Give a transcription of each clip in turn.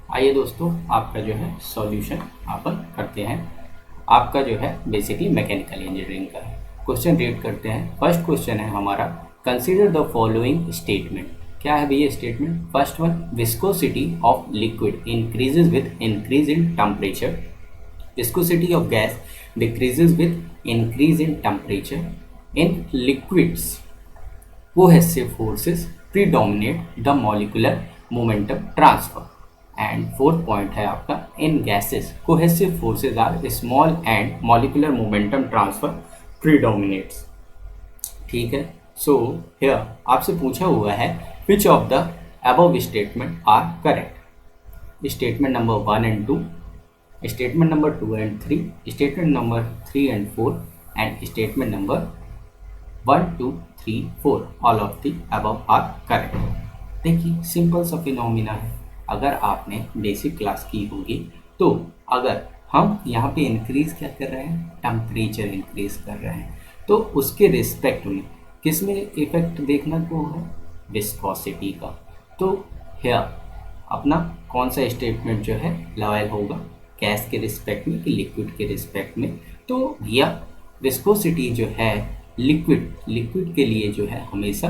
आइए दोस्तों, आपका जो है सॉल्यूशन अपन करते हैं। आपका जो है बेसिकली मैकेनिकल इंजीनियरिंग का है। क्वेश्चन रीड करते हैं। फर्स्ट क्वेश्चन है हमारा, कंसीडर द फॉलोइंग स्टेटमेंट। क्या है भैया statement? First one, viscosity of liquid increases with increase in temperature, viscosity of gas decreases with increase in temperature. In liquids, cohesive forces predominate the molecular momentum transfer. And fourth point है आपका, in gases cohesive forces are small and molecular momentum transfer predominates. ठीक है। सो here आपसे पूछा हुआ है which of the above statement are correct. Statement number 1 and 2, statement number 2 and 3, statement number 3 and 4, and statement number 1 2 3 4, all of the above are correct. देखिए simple सा phenomena है। अगर आपने बेसिक क्लास की होगी तो अगर हम यहाँ पे इंक्रीज क्या कर रहे हैं, टेम्परेचर इंक्रीज कर रहे हैं, तो उसके रिस्पेक्ट में किस में इफेक्ट देखना को है, विस्कोसिटी का। तो हेयर अपना कौन सा स्टेटमेंट जो है लॉयल होगा, गैस के रिस्पेक्ट में कि लिक्विड के रिस्पेक्ट में? तो भैया विस्कोसिटी जो है लिक्विड के लिए जो है हमेशा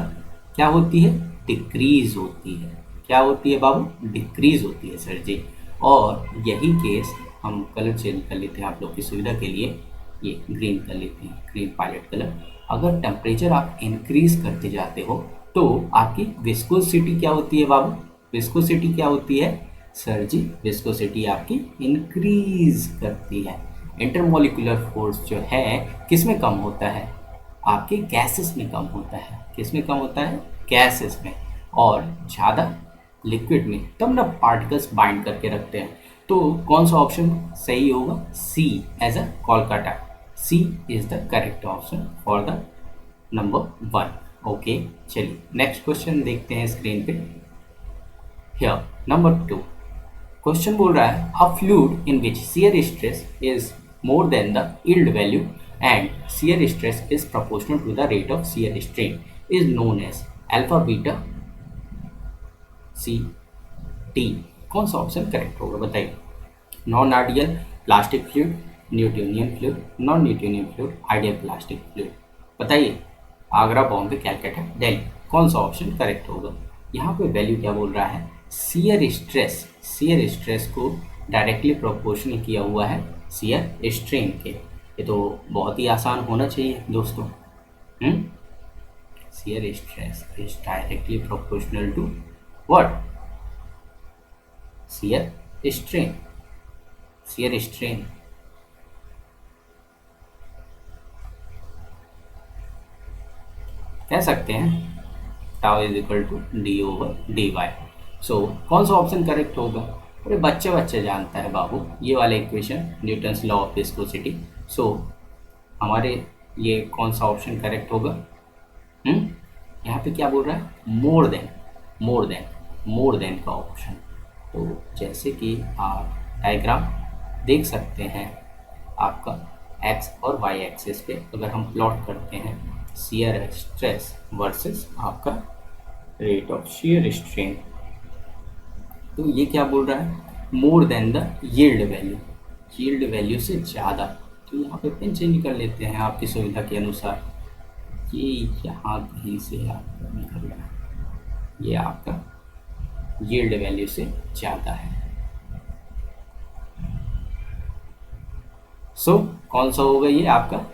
क्या होती है, डिक्रीज होती है। क्या होती है बाबू? डिक्रीज होती है सर जी। और यही केस हम कलर चेंज कर लेते हैं आप लोग की सुविधा के लिए, ये ग्रीन कर लेते हैं, ग्रीन पायलट कलर। अगर टेम्परेचर आप इंक्रीज करते जाते हो तो आपकी विस्कोसिटी क्या होती है बाबू? विस्कोसिटी क्या होती है सर जी? विस्कोसिटी आपकी इंक्रीज करती है। इंटरमोलिकुलर फोर्स जो है किस में कम होता है? आपके गैसेस में कम होता है। किस में कम होता है? गैसेस में। और ज़्यादा लिक्विड में तब ना पार्टिकल्स बाइंड करके रखते हैं। तो कौन सा ऑप्शन सही होगा? C as a Kolkata. C is the correct option for the number 1। Okay, चलिए नेक्स्ट क्वेश्चन देखते हैं स्क्रीन पे। हियर नंबर 2 क्वेश्चन बोल रहा है, a fluid in which shear stress is more than the yield value and shear stress is proportional to the rate of shear strain is known as alpha, beta, C, T. कौन सा option correct होगा बताइए? Non ideal plastic fluid, Newtonian fluid, non Newtonian fluid, ideal plastic fluid. बताइए, आगरा, बॉम्बे, कैलकाटा, दिल्ली, कौन सा option correct होगा? यहाँ पे वैल्यू क्या बोल रहा है? Shear stress. शियर स्ट्रेस को डायरेक्टली प्रोपोर्शनल किया हुआ है शियर स्ट्रेन के। ये तो बहुत ही आसान होना चाहिए दोस्तों। Shear stress is directly proportional to what? Shear strain. Shear strain कह सकते हैं tau is equal to D over D Y. So कौन सा ऑप्शन करेक्ट होगा? अरे बच्चे जानता है बाबू ये वाला equation, Newton's law of viscosity. So हमारे ये कौन सा ऑप्शन करेक्ट होगा? यहाँ पे क्या बोल रहा है? More than, more then, more then का ऑप्शन। तो जैसे कि आप डायग्राम देख सकते हैं, आपका एक्स और वाई एक्सिस पे अगर हम प्लॉट करते हैं शियर स्ट्रेस वर्सेस आपका रेट ऑफ शियर स्ट्रेन, तो ये क्या बोल रहा है? मोर than the yield value, yield value से ज़्यादा। तो यहाँ पे पेन चेंज कर लेते हैं आपकी सुविधा के अनुसार। ये यहाँ कहीं से आपका निकल रहा है, ये आपका यील्ड वैल्यू से ज़्यादा है। सो कौन सा होगा ये आपका?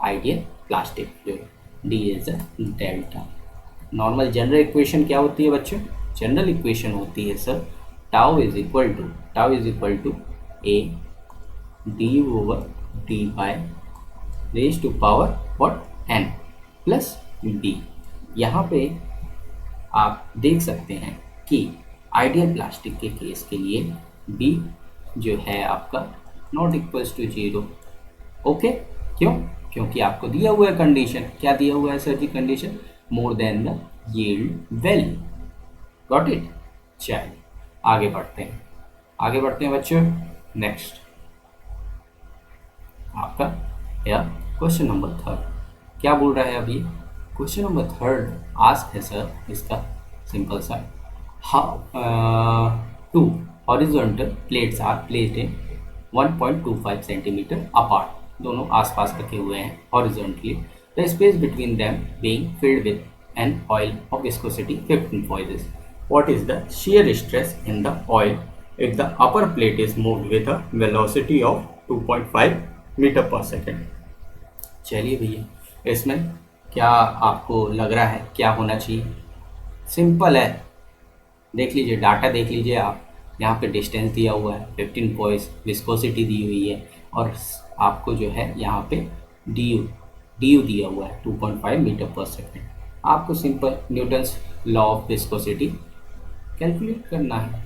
Ideal plastic fluid. D is a delta. Normal general equation क्या होती है बच्चों? जनरल इक्वेशन होती है sir tau is equal to A D over D by raise to power what N plus B. यहाँ पे आप देख सकते हैं कि आइडियल प्लास्टिक के केस के लिए बी जो है आपका नॉट इक्वल्स टू 0। ओके, क्यों? क्योंकि आपको दिया हुआ है कंडीशन। क्या दिया हुआ है sir ji condition? More than the yield value. Got it? चलिए आगे बढ़ते हैं बच्चों। नेक्स्ट आपका या क्वेश्चन नंबर 3 क्या बोल रहा है अभी? क्वेश्चन नंबर 3 आस्क है सर इसका सिंपल सा, how to horizontal plates are placed in 1.25 centimetre apart, दोनों आसपास रखे हुए हैं horizontally, the space between them being filled with an oil of viscosity 15 poises. What is the shear stress in the oil if the upper plate is moved with a velocity of 2.5 metre per second? चलिए भैया, इसमें क्या आपको लग रहा है क्या होना चाहिए? सिंपल है, देख लीजिए डाटा, देख लीजिए आप, यहाँ पे डिस्टेंस दिया हुआ है 15 पॉइंट्स, विस्कोसिटी दी हुई है और आपको जो है यहाँ पे डी यू दिया हुआ है 2.5 मीटर पर सेकेंड। आपको simple Newton's law of viscosity calculate करना है।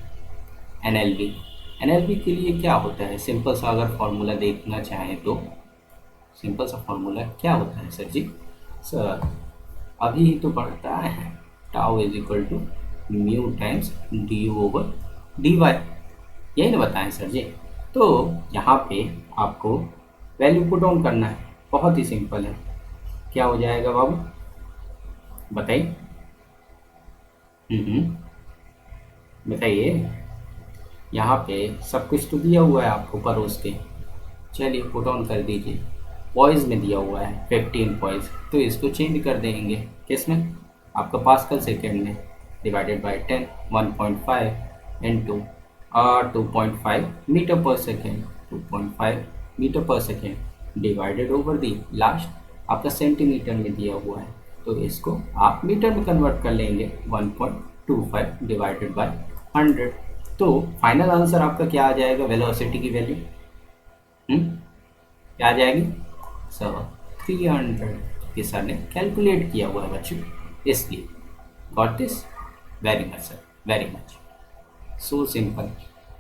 एनएलवी के लिए क्या होता है? सिंपल सा अगर फॉर्मूला देखना चाहें तो सिंपल सा फॉर्मूला क्या होता है सर जी? सर अभी ही तो पढ़ता है, tau is equal to mu times D U over D Y, यही ना बताएं सर जी? तो यहाँ पे आपको वैल्यू पुट ऑन करना है, बहुत ही सिंपल है। क्या हो जाएगा बाबू बताइए? बताइए, यहाँ पे सब कुछ तो दिया हुआ है आपको परोस के, चलिए पुट ऑन कर दीजिए। पॉइज में दिया हुआ है 15 पॉइज, तो इसको चेंज कर देंगे किस में? आपका पास्कल सेकेंड में, divided by 10, 1.5 into 2.5 metre per second, 2.5 metre per second divided over the last आपका सेंटीमीटर में दिया हुआ है, तो इसको आप मीटर में कन्वर्ट कर लेंगे 1.25 डिवाइडेड बाय 100। तो फाइनल आंसर आपका क्या आ जाएगा? वेलोसिटी की वैल्यू क्या आ जाएगी? सर 300 के सर ने कैलकुलेट किया हुआ है बच्चों, इसलिए got this? Very much sir, very much, so simple,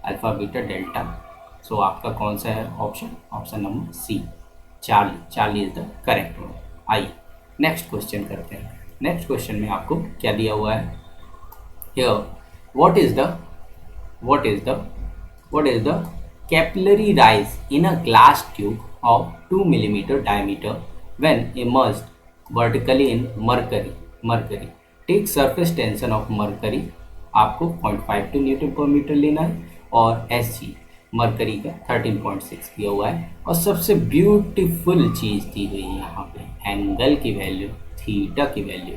alpha beta delta. So आपका कौन सा है option? Option number C, Charlie is the correct one. आइए नेक्स्ट क्वेश्चन करते हैं। नेक्स्ट क्वेश्चन में आपको क्या दिया हुआ है? Here what is the capillary rise in a glass tube of 2 mm diameter when immersed vertically in mercury. Take surface tension of mercury, आपको 0.52 न्यूटन पर मीटर लेना है, और Sg मरकरी का 13.6 दिया हुआ है, और सबसे ब्यूटीफुल चीज़ दी हुई है यहाँ पे एंगल की वैल्यू, थीटा की वैल्यू,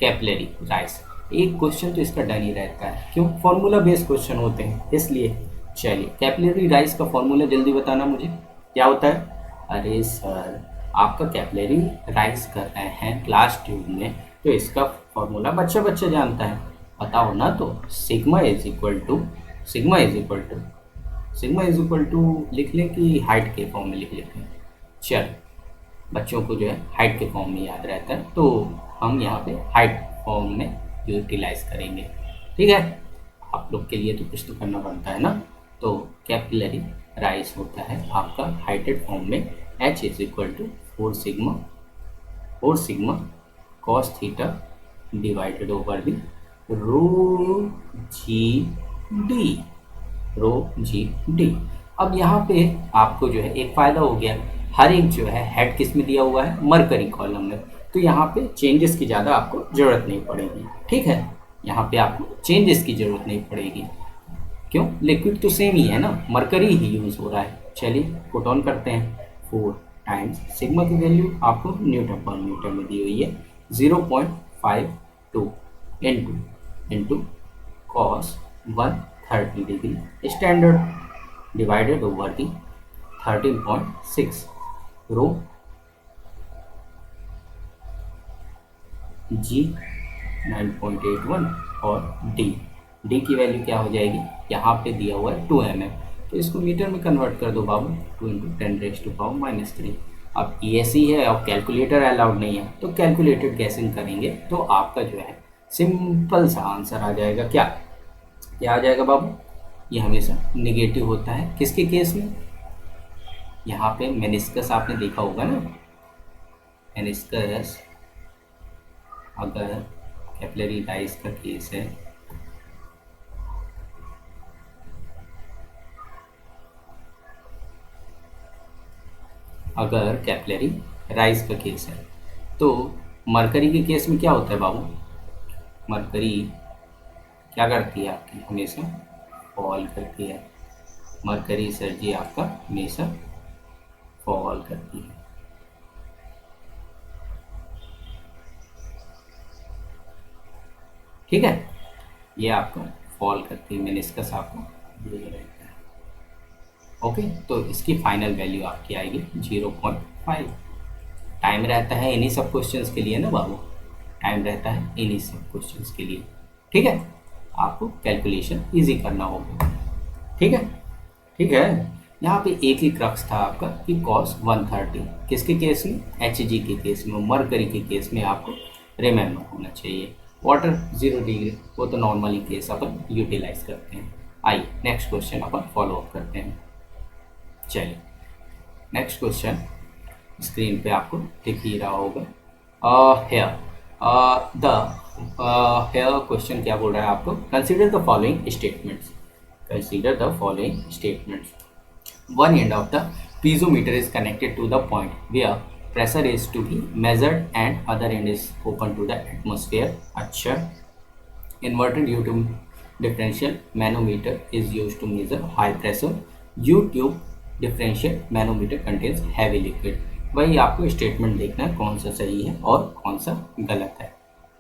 कैपिलरी राइज। एक क्वेश्चन तो इसका डन ही रहता है, क्यों? फॉर्मूला बेस्ड क्वेश्चन होते हैं, इसलिए। चलिए कैपिलरी राइज का फॉर्मूला जल्दी बताना मुझे, क्या होता है? अरे सर आपका कैपिलरी राइज कर रहे हैं ग्लास ट्यूब में, तो इसका फॉर्मूला बच्चा जानता है, पता हो ना? तो सिग्मा इज इक्वल टू लिख लें कि हाइट के फॉर्म में लिख लेते हैं? चल, बच्चों को जो है हाइट के फॉर्म में याद रहता है, तो हम यहाँ पे हाइट फॉर्म में यूटिलाइज करेंगे, ठीक है? आप लोग के लिए तो कुछ तो करना बनता है ना। तो कैपिलरी राइज होता है आपका हाइटेड फॉर्म में, H is equal to 4 sigma cos theta divided over the rho G D. अब यहाँ पे आपको जो है एक फ़ायदा हो गया, हर एक जो है हेड किस में दिया हुआ है? मरकरी कॉलम में, तो यहाँ पे चेंजेस की ज़्यादा आपको ज़रूरत नहीं पड़ेगी, ठीक है? यहाँ पे आपको चेंजेस की ज़रूरत नहीं पड़ेगी, क्यों? लिक्विड तो सेम ही है ना, मरकरी ही यूज़ हो रहा है। चलिए पुट ऑन करते हैं। 4 टाइम्स सिग्मा की वैल्यू आपको न्यूटन पर मीटर में दी हुई है 0.52 into cos 130 degree standard divided over दी 13.6 रो जी 9.81 और डी की वैल्यू क्या हो जाएगी? यहाँ पे दिया हुआ है 2 mm, तो इसको मीटर में कन्वर्ट कर दो बाबू, 2 × 10⁻³ अब ESE है और कैलकुलेटर अलाउड नहीं है, तो कैलकुलेटेड गैसिंग करेंगे तो आपका जो है सिंपल सा आंसर आ जाएगा। क्या आ जाएगा बाबू? ये हमेशा निगेटिव होता है, किसके केस में? यहाँ पे मेनिस्कस आपने देखा होगा ना, मेनिस्कस अगर कैपिलरी राइज का केस है, अगर कैपिलरी राइज का केस है, तो मरकरी के केस में क्या होता है बाबू? मरकरी क्या करती है आपकी? हमेशा फॉल करती है, मरकरी सर जी आपका हमेशा फॉल करती है। ठीक है, ये आपका फॉल करती है, मेनिस्कस आपको ये रहता है। ओके, तो इसकी फाइनल वैल्यू आपकी आएगी 0.5। टाइम रहता है इन्हीं सब क्वेश्चंस के लिए ना बाबू, टाइम रहता है इन्हीं सब क्वेश्चंस के लिए। ठीक है, आपको कैलकुलेशन इजी करना होगा। ठीक है, ठीक है। यहाँ पे एक ही क्रक्स था आपका कि कॉस 130 किसके केस में, एच जी के केस में, मरकरी के केस में आपको रिमेंबर होना चाहिए। वाटर 0 डिग्री वो तो नॉर्मली केस अपन यूटिलाइज करते हैं। आइए नेक्स्ट क्वेश्चन अपन फॉलो अप करते हैं। चलिए नेक्स्ट क्वेश्चन स्क्रीन पे आपको दिख ही रहा होगा। हेयर द हेयर क्वेश्चन क्या बोल रहा है आपको, consider the following statements, consider the following statements. One end of the piezometer is connected to the point where pressure is to be measured and other end is open to the atmosphere. अच्छा, inverted U-tube differential manometer is used to measure high pressure. U-tube differential manometer contains heavy liquid. वही आपको statement देखना है कौन सा सही है और कौन सा गलत है,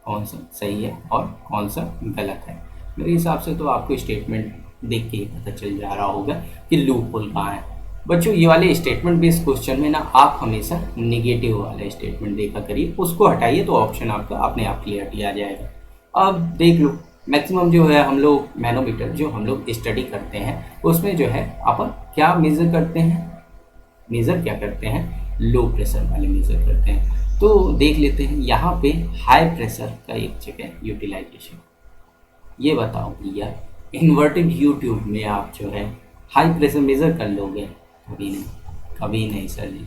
कौन सा सही है और कौन सा गलत है। मेरे हिसाब से तो आपको स्टेटमेंट देख के ही पता चल जा रहा होगा कि लूप होल कहाँ है। बच्चों ये वाले स्टेटमेंट बेस्ड क्वेश्चन में ना आप हमेशा नेगेटिव वाला स्टेटमेंट देखा करिए, उसको हटाइए तो ऑप्शन आपका अपने आप क्लियरिटी आ जाएगा। अब देख लो मैक्सिमम जो है हम लोग मैनोमीटर जो हम लोग स्टडी करते हैं उसमें जो है अपन क्या मेज़र करते हैं, मेज़र क्या करते हैं, लो प्रेशर वाले मेज़र करते हैं। तो देख लेते हैं यहाँ पे हाई प्रेशर का एक जगह यूटिलाइजेशन। ये बताओ भैया इन्वर्टेड यू ट्यूब में आप जो है हाई प्रेशर मेज़र कर लोगे? कभी नहीं, कभी नहीं sir ji.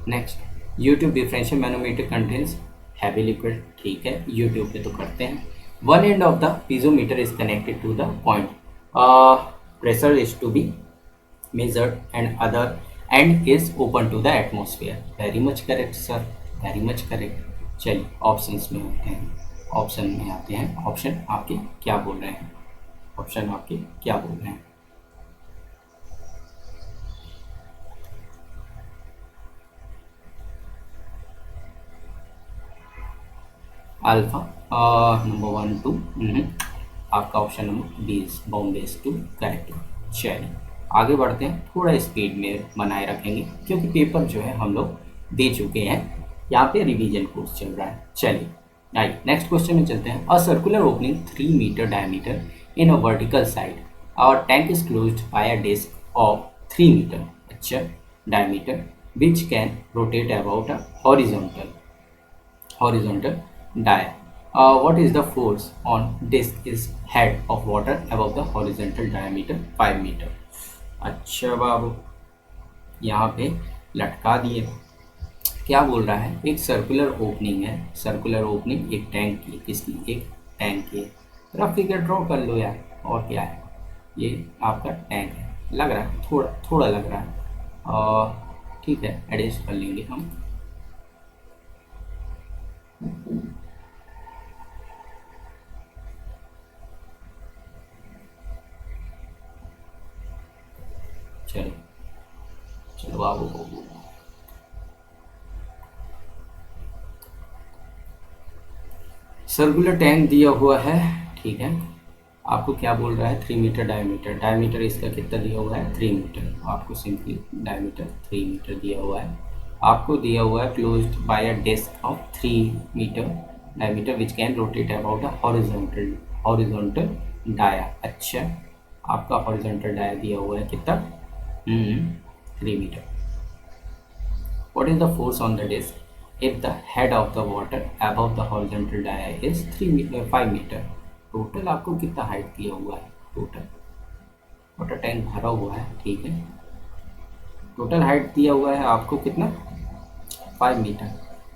Next U tube differential manometer contains heavy liquid, ठीक है यूट्यूब पे तो करते हैं। One end of the piezometer is connected to the point pressure is to be measured and other end is open to the atmosphere. Very much correct sir, very much correct। चलिए options में आते हैं, option में आते हैं। Option आपके क्या बोल रहे हैं, ऑप्शन आपके क्या बोल रहे हैं? अल्फा नंबर 1 2, आपका option number B Bombay is to correct. चलिए आगे बढ़ते हैं, थोड़ा स्पीड में बनाए रखेंगे क्योंकि पेपर जो है हम लोग दे चुके हैं, यहाँ पे रिवीजन कोर्स चल रहा है। चलिए आइए नेक्स्ट क्वेश्चन में चलते हैं। A circular opening 3 metre diameter in a vertical side और tank is closed by a disc of 3 metre अच्छा diameter which can rotate about a horizontal dia. What is the force on disc is head of water above the horizontal diameter 5 metre. अच्छा बाबू यहाँ पे लटका दिए, क्या बोल रहा है, एक सर्कुलर ओपनिंग है, सर्कुलर ओपनिंग एक टैंक की, किसकी, एक टैंक की। रफ फिगर ड्रॉ कर लो यार, और क्या है, ये आपका टैंक है, लग रहा है थोड़ा थोड़ा लग रहा है, ठीक है एडजस्ट कर लेंगे हम। चलो चलो बाबू, सर्कुलर टैंक दिया हुआ है, ठीक है। आपको क्या बोल रहा है, 3 मीटर डायमीटर, डायमीटर इसका कितना दिया हुआ है, 3 मीटर। आपको सिंपली डायमीटर 3 मीटर दिया हुआ है। आपको दिया हुआ है closed by a disc of 3 metre diameter which can rotate about a horizontal dia. अच्छा आपका हॉरिजॉन्टल डाया दिया हुआ है कितना, 3 metre. What is the force on the disc if the head of the water above the horizontal dia is 5 meter? Total आपको कितना height दिया हुआ है, टोटल वाटर टैंक भरा हुआ है, ठीक है। टोटल हाइट दिया हुआ है आपको कितना, 5 मीटर।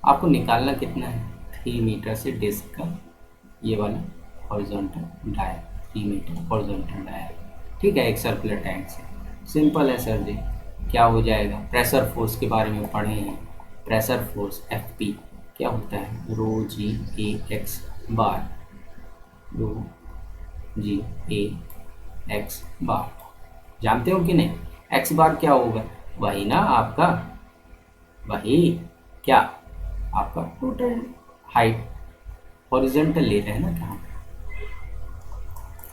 आपको निकालना कितना है, 3 मीटर से डिस्क का ये वाला horizontal dia, 3 metre horizontal dia, ठीक है, एक सर्कुलर टैंक से। सिंपल है सर जी, क्या हो जाएगा, प्रेशर फोर्स के बारे में पढ़े हैं, प्रेशर फोर्स एफ पी क्या होता है, रो जी ए एक्स बार, रो जी ए एक्स बार। जानते हो कि नहीं एक्स बार क्या होगा? वही ना आपका, वही क्या आपका टोटल हाइट, हॉरिजॉन्टल ले रहे हैं ना क्या,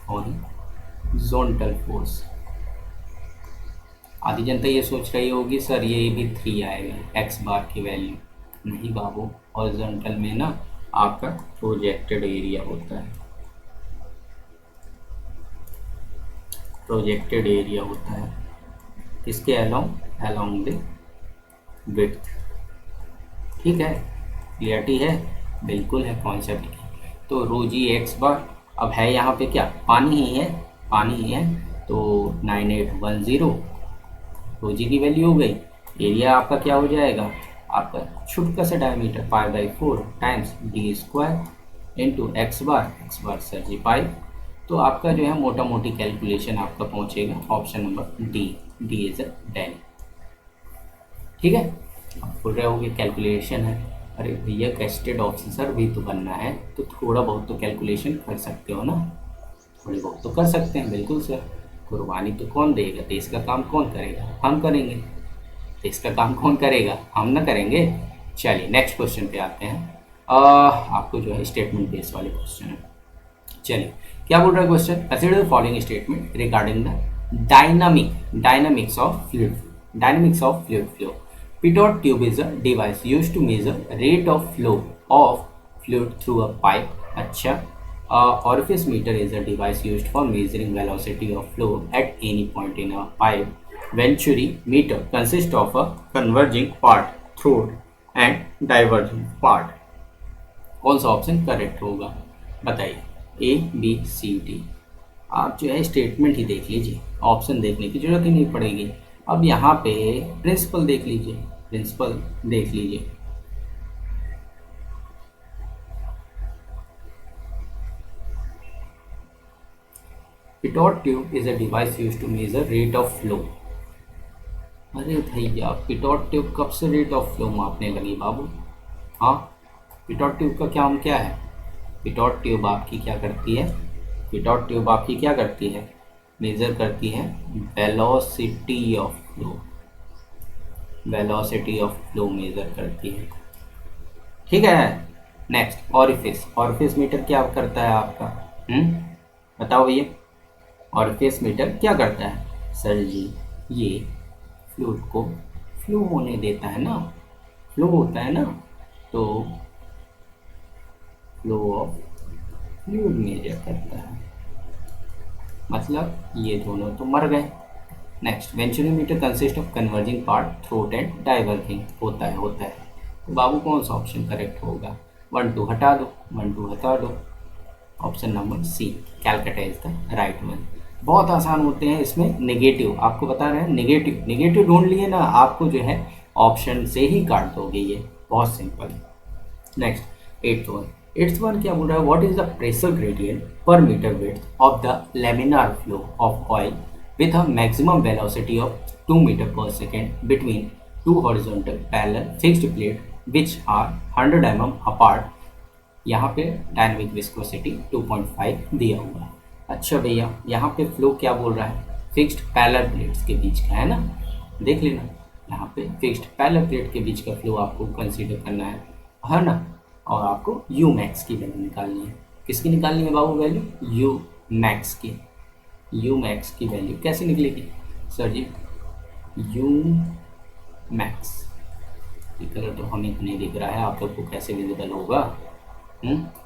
हॉरिजॉन्टल फोर्स। आधी जनता ये सोच रही होगी सर ये भी 3 आएगा एक्स बार की वैल्यू। नहीं बाबू, हॉरिजॉन्टल में ना आपका प्रोजेक्टेड एरिया होता है, प्रोजेक्टेड एरिया होता है किसके अलोंग, अलोंग द विड्थ। ठीक है, क्लियरिटी है, बिल्कुल है कॉन्सेप्ट की। तो रो जी एक्स बार अब है यहाँ पे क्या, पानी ही है, पानी ही है, तो 9810 रो जी की वैल्यू हो गई। एरिया आपका क्या हो जाएगा, आपका छोटा सा डायमीटर पाई/4 times D square into X bar sir ji pi. तो आपका जो है मोटा मोटी कैलकुलेशन आपका पहुंचेगा option number D is a dell. ठीक है, आप बोल रहे होगे कैलकुलेशन है, अरे भैया गेस्टेड ऑफिसर भी तो बनना है, तो थोड़ा बहुत तो कैलकुलेशन कर सकते हो ना, थोड़ी बहुत तो कर सकते हैं। बिल्कुल सर, कुर्बानी तो कौन देगा, देश का काम कौन करेगा, हम करेंगे। देश का काम कौन करेगा, हम ना करेंगे। चलिए नेक्स्ट क्वेश्चन पे आते हैं। आपको जो है स्टेटमेंट बेस्ड वाले क्वेश्चन है। चलिए क्या बोल रहा है question, consider the following statement regarding the dynamics of fluid flow. Pitot tube is a device used to measure rate of flow of fluid through a pipe. अच्छा, orifice meter is a device used for measuring velocity of flow at any point in a pipe. Venturi meter consists of a converging part, through and diverging part. कौन सा option correct होगा बताइए, ए B C D. आप जो है statement ही देख लीजिए, option देखने की जरूरत ही नहीं पड़ेगी। अब यहाँ पे प्रिंसिपल देख लीजिए, प्रिंसिपल देख लीजिए। Pitot tube is a device used to measure rate of flow. अरे भैया पिटोट ट्यूब कब से रेट ऑफ फ्लो मापने लगी बाबू? हाँ, पिटोट ट्यूब का काम क्या है? पिटोट ट्यूब आपकी क्या करती है, पिटोट ट्यूब आपकी क्या करती है, मेजर करती है velocity of flow, velocity of flow measure करती है। ठीक है, नेक्स्ट ऑरिफिस, ऑरिफिस मीटर क्या करता है आपका, बताओ भैया, ऑरिफिस मीटर क्या करता है? सर जी ये फ्लूइड को फ्लो होने देता है ना, फ्लो होता है ना, तो फ्लो ऑफ फ्लूइड मेजर करता है। मतलब ये दोनों तो मर गए। Next venturimeter consist of converging part, throat and diverging. होता है तो बाबू कौन सा ऑप्शन करेक्ट होगा, 1 2 हटा दो, 1 2 हटा दो, option number C Calcutta is the right one. बहुत आसान होते हैं इसमें, नेगेटिव आपको बता रहे हैं, नेगेटिव ढूंढ लिए ना, आपको जो है ऑप्शन से ही काट दोगे, ये बहुत सिंपल। नेक्स्ट एट्थ वन क्या बोल रहा है, what is the pressure gradient per metre width of the laminar flow of oil with a maximum velocity of 2 meter per second between two horizontal parallel fixed plate which are 100 mm apart। यहाँ पे dynamic viscosity 2.5 दिया हुआ है। अच्छा भैया यहाँ पे flow क्या बोल रहा है, फिक्स्ड पैरेलल प्लेट्स के बीच का है ना, देख लेना यहाँ पे फिक्स्ड पैरेलल प्लेट के बीच का फ्लो आपको कंसीडर करना है ना, और आपको यू मैक्स की वैल्यू निकालनी है। किसकी निकालनी है बाबू वैल्यू, यू मैक्स की। यू मैक्स की वैल्यू कैसे निकलेगी सर जी, यू मैक्स ये कलर तो हमें नहीं दिख रहा है, आप लोग को कैसे विजिबल होगा,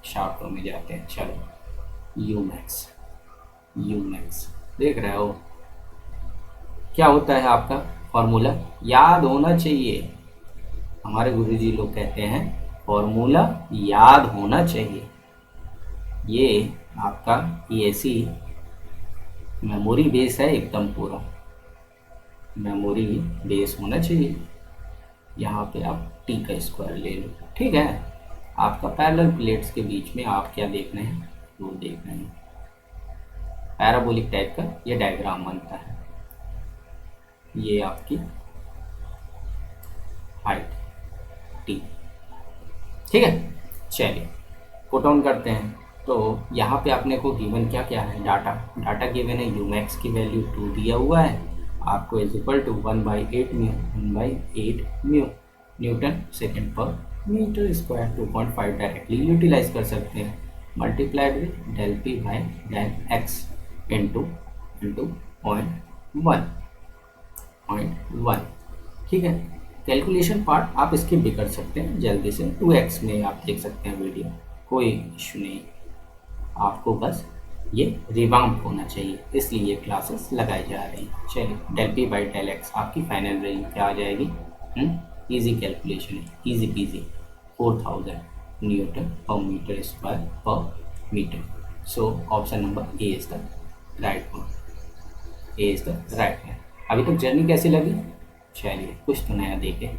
शार्प में जाते हैं। चलो यू मैक्स देख रहे हो क्या होता है आपका फॉर्मूला, याद होना चाहिए। हमारे गुरुजी लोग कहते हैं फॉर्मूला याद होना चाहिए। ये आपका EAC मेमोरी बेस है, एकदम पूरा मेमोरी बेस होना चाहिए। यहाँ पे आप टी का स्क्वायर ले लो, ठीक है। आपका पैरेलल प्लेट्स के बीच में आप क्या देख रहे हैं, वो देख रहे हैं पैराबोलिक टाइप का ये डायग्राम बनता है। ये आपकी हाइट टी, ठीक है। चलिए पुट ऑन करते हैं, तो यहाँ पे आपने को गिवन क्या क्या है, डाटा गिवन है, यूमैक्स की वैल्यू 2 दिया हुआ है आपको, is equal to 1/8 mu newton second पर मीटर स्क्वायर। 2.5 डायरेक्टली यूटिलाइज कर सकते हैं, multiplied with del P by del X into into 0.1, ठीक है। कैलकुलेशन पार्ट आप स्किप भी कर सकते हैं जल्दी से, 2x में आप देख सकते हैं वीडियो, कोई इशू नहीं। आपको बस ये रिवाम्प होना चाहिए, इसलिए ये क्लासेस लगाई जा रही हैं। चलिए, del P by del X आपकी फाइनल वैल्यू क्या आ जाएगी? इजी कैलकुलेशन है, इजी पीजी, 4000 न्यूटन पर मीटर स्क्वायर पर metre. So option number A is the right one, A is the right one. अभी तक जर्नी कैसी लगी? चलिए, कुछ तो नया देखें,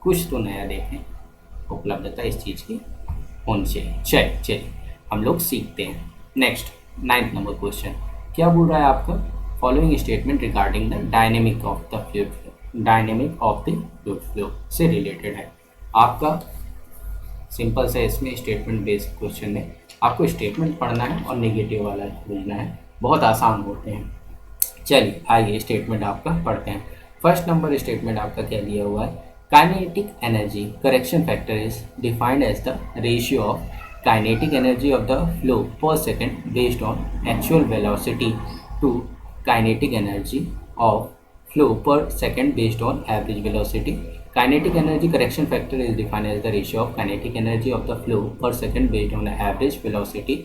कुछ तो नया देखें, उपलब्धता इस चीज़ की होनी चाहिए। चलिए हम लोग सीखते हैं। नेक्स्ट 9th नंबर क्वेश्चन क्या बोल रहा है आपका? Following statement regarding the dynamic of the fluid flow, dynamic of the fluid flow से रिलेटेड है आपका। सिंपल से इसमें स्टेटमेंट बेस्ड क्वेश्चन है, आपको स्टेटमेंट पढ़ना है और नेगेटिव वाला खोजना है, बहुत आसान होते हैं। चलिए आइए स्टेटमेंट आपका पढ़ते हैं। फर्स्ट नंबर स्टेटमेंट आपका क्या दिया हुआ है? Kinetic energy correction factor is defined as the ratio of kinetic energy of the flow पर second based on actual velocity to kinetic energy of flow per second based on average velocity. Kinetic energy correction factor is defined as the ratio of kinetic energy of the flow per second based on average velocity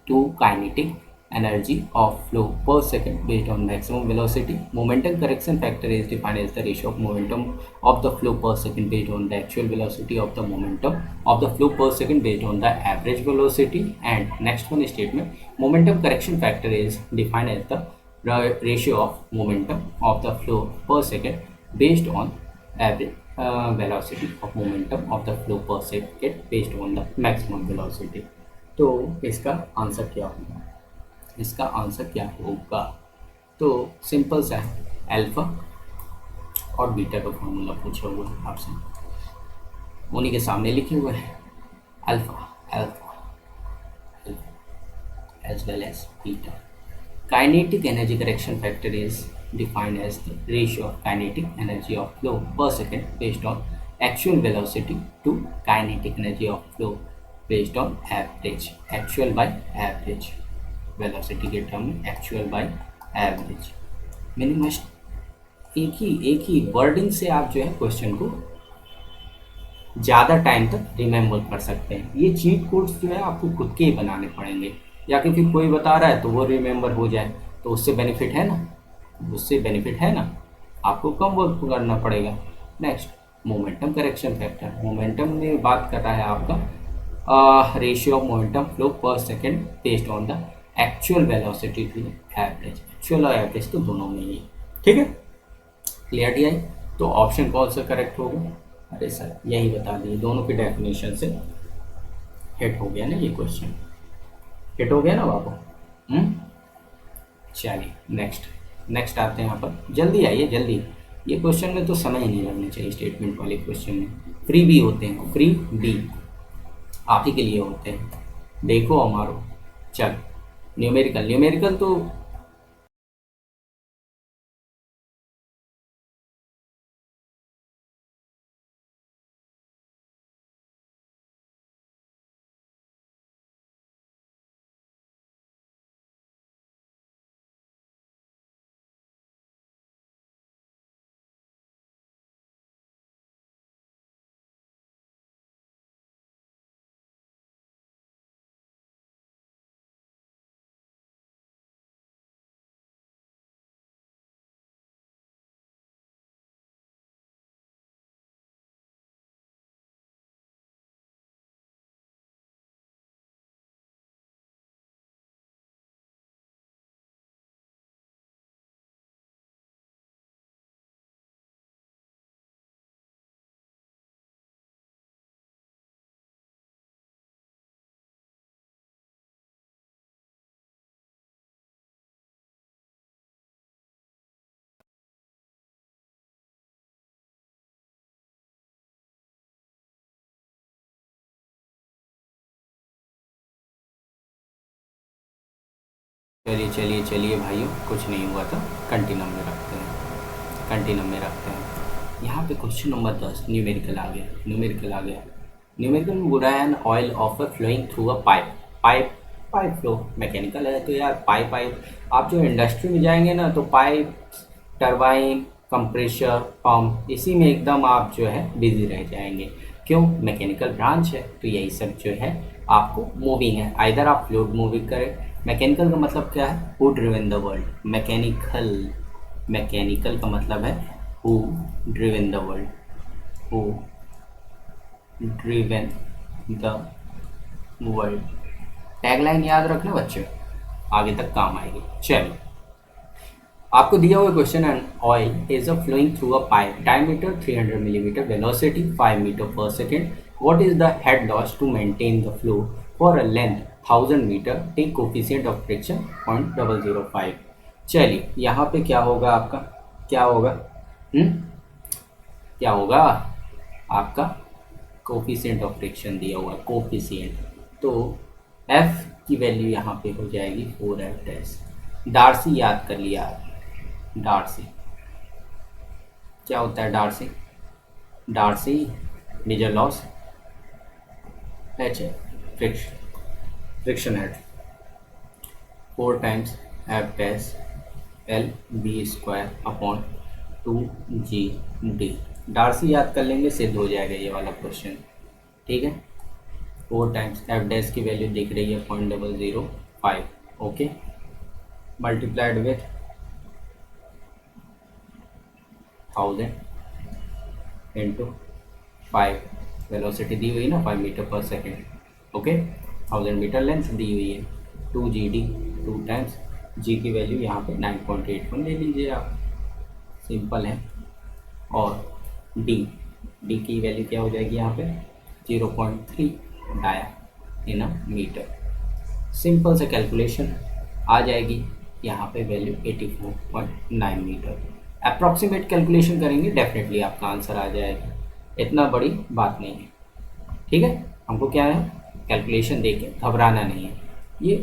to kinetic energy of flow per second based on maximum velocity. Momentum correction factor is defined as the ratio of momentum of the flow per second based on the actual velocity of the momentum of the flow per second based on the average velocity. And next one statement, momentum correction factor is defined as the ratio of momentum of the flow per second based on average velocity of momentum of the flow per second based on the maximum velocity. तो इसका answer क्या होगा? इसका answer क्या होगा? तो simple सा है, अल्फा और बीटा का फॉर्मूला पूछा हुआ है आपसे, उन्हीं के सामने लिखे हुए हैं, alpha alpha as well as beta. Kinetic energy correction factor is defined as the ratio of kinetic energy of flow per second based on actual velocity to kinetic energy of flow based on average, actual by average velocity के term में actual by average। Minimum एक ही wording से आप जो है question को ज़्यादा time तक रिमेंबर कर सकते हैं। ये चीट कोड्स जो है आपको खुद के ही बनाने पड़ेंगे, या क्योंकि कोई बता रहा है तो वो रिमेंबर हो जाए, तो उससे बेनिफिट है ना, उससे बेनिफिट है ना, आपको कम वर्क करना पड़ेगा। Next, momentum correction factor, momentum में बात कर रहा है आपका रेशियो ऑफ मोमेंटम फ्लो पर second based on the actual velocity to average, actual और एवरेज तो दोनों में ही, ठीक है। क्लियरिटी आई? तो ऑप्शन कौन सा करेक्ट होगा? अरे सर यही बता दिए, दोनों की डेफिनेशन से हिट हो गया ना ये क्वेश्चन, हिट हो गया ना बाबू। चलिए नेक्स्ट आते हैं यहाँ पर, जल्दी आइए जल्दी, ये क्वेश्चन में तो समय ही नहीं लगना चाहिए, स्टेटमेंट वाले क्वेश्चन में फ्री भी होते हैं, फ्री बी आप ही के लिए होते हैं, देखो हमारो। चल न्यूमेरिकल तो चलिए चलिए चलिए भाइयों, कुछ नहीं हुआ था, कंटिन्यू में रखते हैं, कंटिन्यू में रखते हैं। यहाँ पे क्वेश्चन नंबर 10 न्यूमेरिकल आ गया, न्यूमेरिकल आ गया। न्यूमेरिकल में बोला है an oil of a flowing through a pipe, pipe pipe flow mechanical है तो यार पाइप पाइप आप जो इंडस्ट्री में जाएंगे ना तो पाइप, टरबाइन, कंप्रेशर, पंप, इसी में एकदम आप जो है बिजी रह जाएंगे। क्यों? मैकेनिकल ब्रांच है तो यही सब जो है आपको मूविंग है, आइदर आप फ्लूइड मूविंग करें। मैकेनिकल का मतलब क्या है? Who driven the world. Mechanical, mechanical का मतलब है who driven the world, who driven the world. Tagline याद रखना बच्चों, आगे तक काम आएगी। चलिए, आपको दिया हुआ क्वेश्चन है oil is a flowing through a pipe, diameter 300 millimetre, velocity 5 metre per second, what is the head loss to maintain the flow for a length 1000 metre, take coefficient of friction 0.005। चलिए यहाँ पे क्या होगा आपका, क्या होगा? क्या होगा आपका? कोफिशिएंट ऑफ फ्रिक्शन दिया हुआ है, कोफिशिएंट, तो एफ की वैल्यू यहाँ पे हो जाएगी 4f डैश। डार्सी याद कर लिया, डार्सी क्या होता है? Darcy, Darcy major loss, H है friction head, 4 times F dash L B square upon 2g D. Darcy याद कर लेंगे, सिद्ध हो जाएगा ये वाला क्वेश्चन। ठीक है, 4 टाइम्स एफ डैश की वैल्यू दिख रही है 0.005, okay, multiplied with 1000 into 5, velocity दी हुई ना 5 metre per second, okay, 1000 metre length दी हुई है, 2g/d, 2 टाइम्स g की वैल्यू यहाँ पे 9.81 ले लीजिए आप, सिंपल है। और d की वैल्यू क्या हो जाएगी यहाँ पे? 0.3 डाया इन अ मीटर। सिंपल से कैलकुलेशन आ जाएगी, यहाँ पे वैल्यू 84.9 मीटर। अप्रॉक्सीमेट कैलकुलेशन करेंगे, डेफिनेटली आपका आंसर आ जाएगा, इतना बड़ी बात नहीं है। ठीक है, हमको क्या है, कैलकुलेशन देके घबराना नहीं है। ये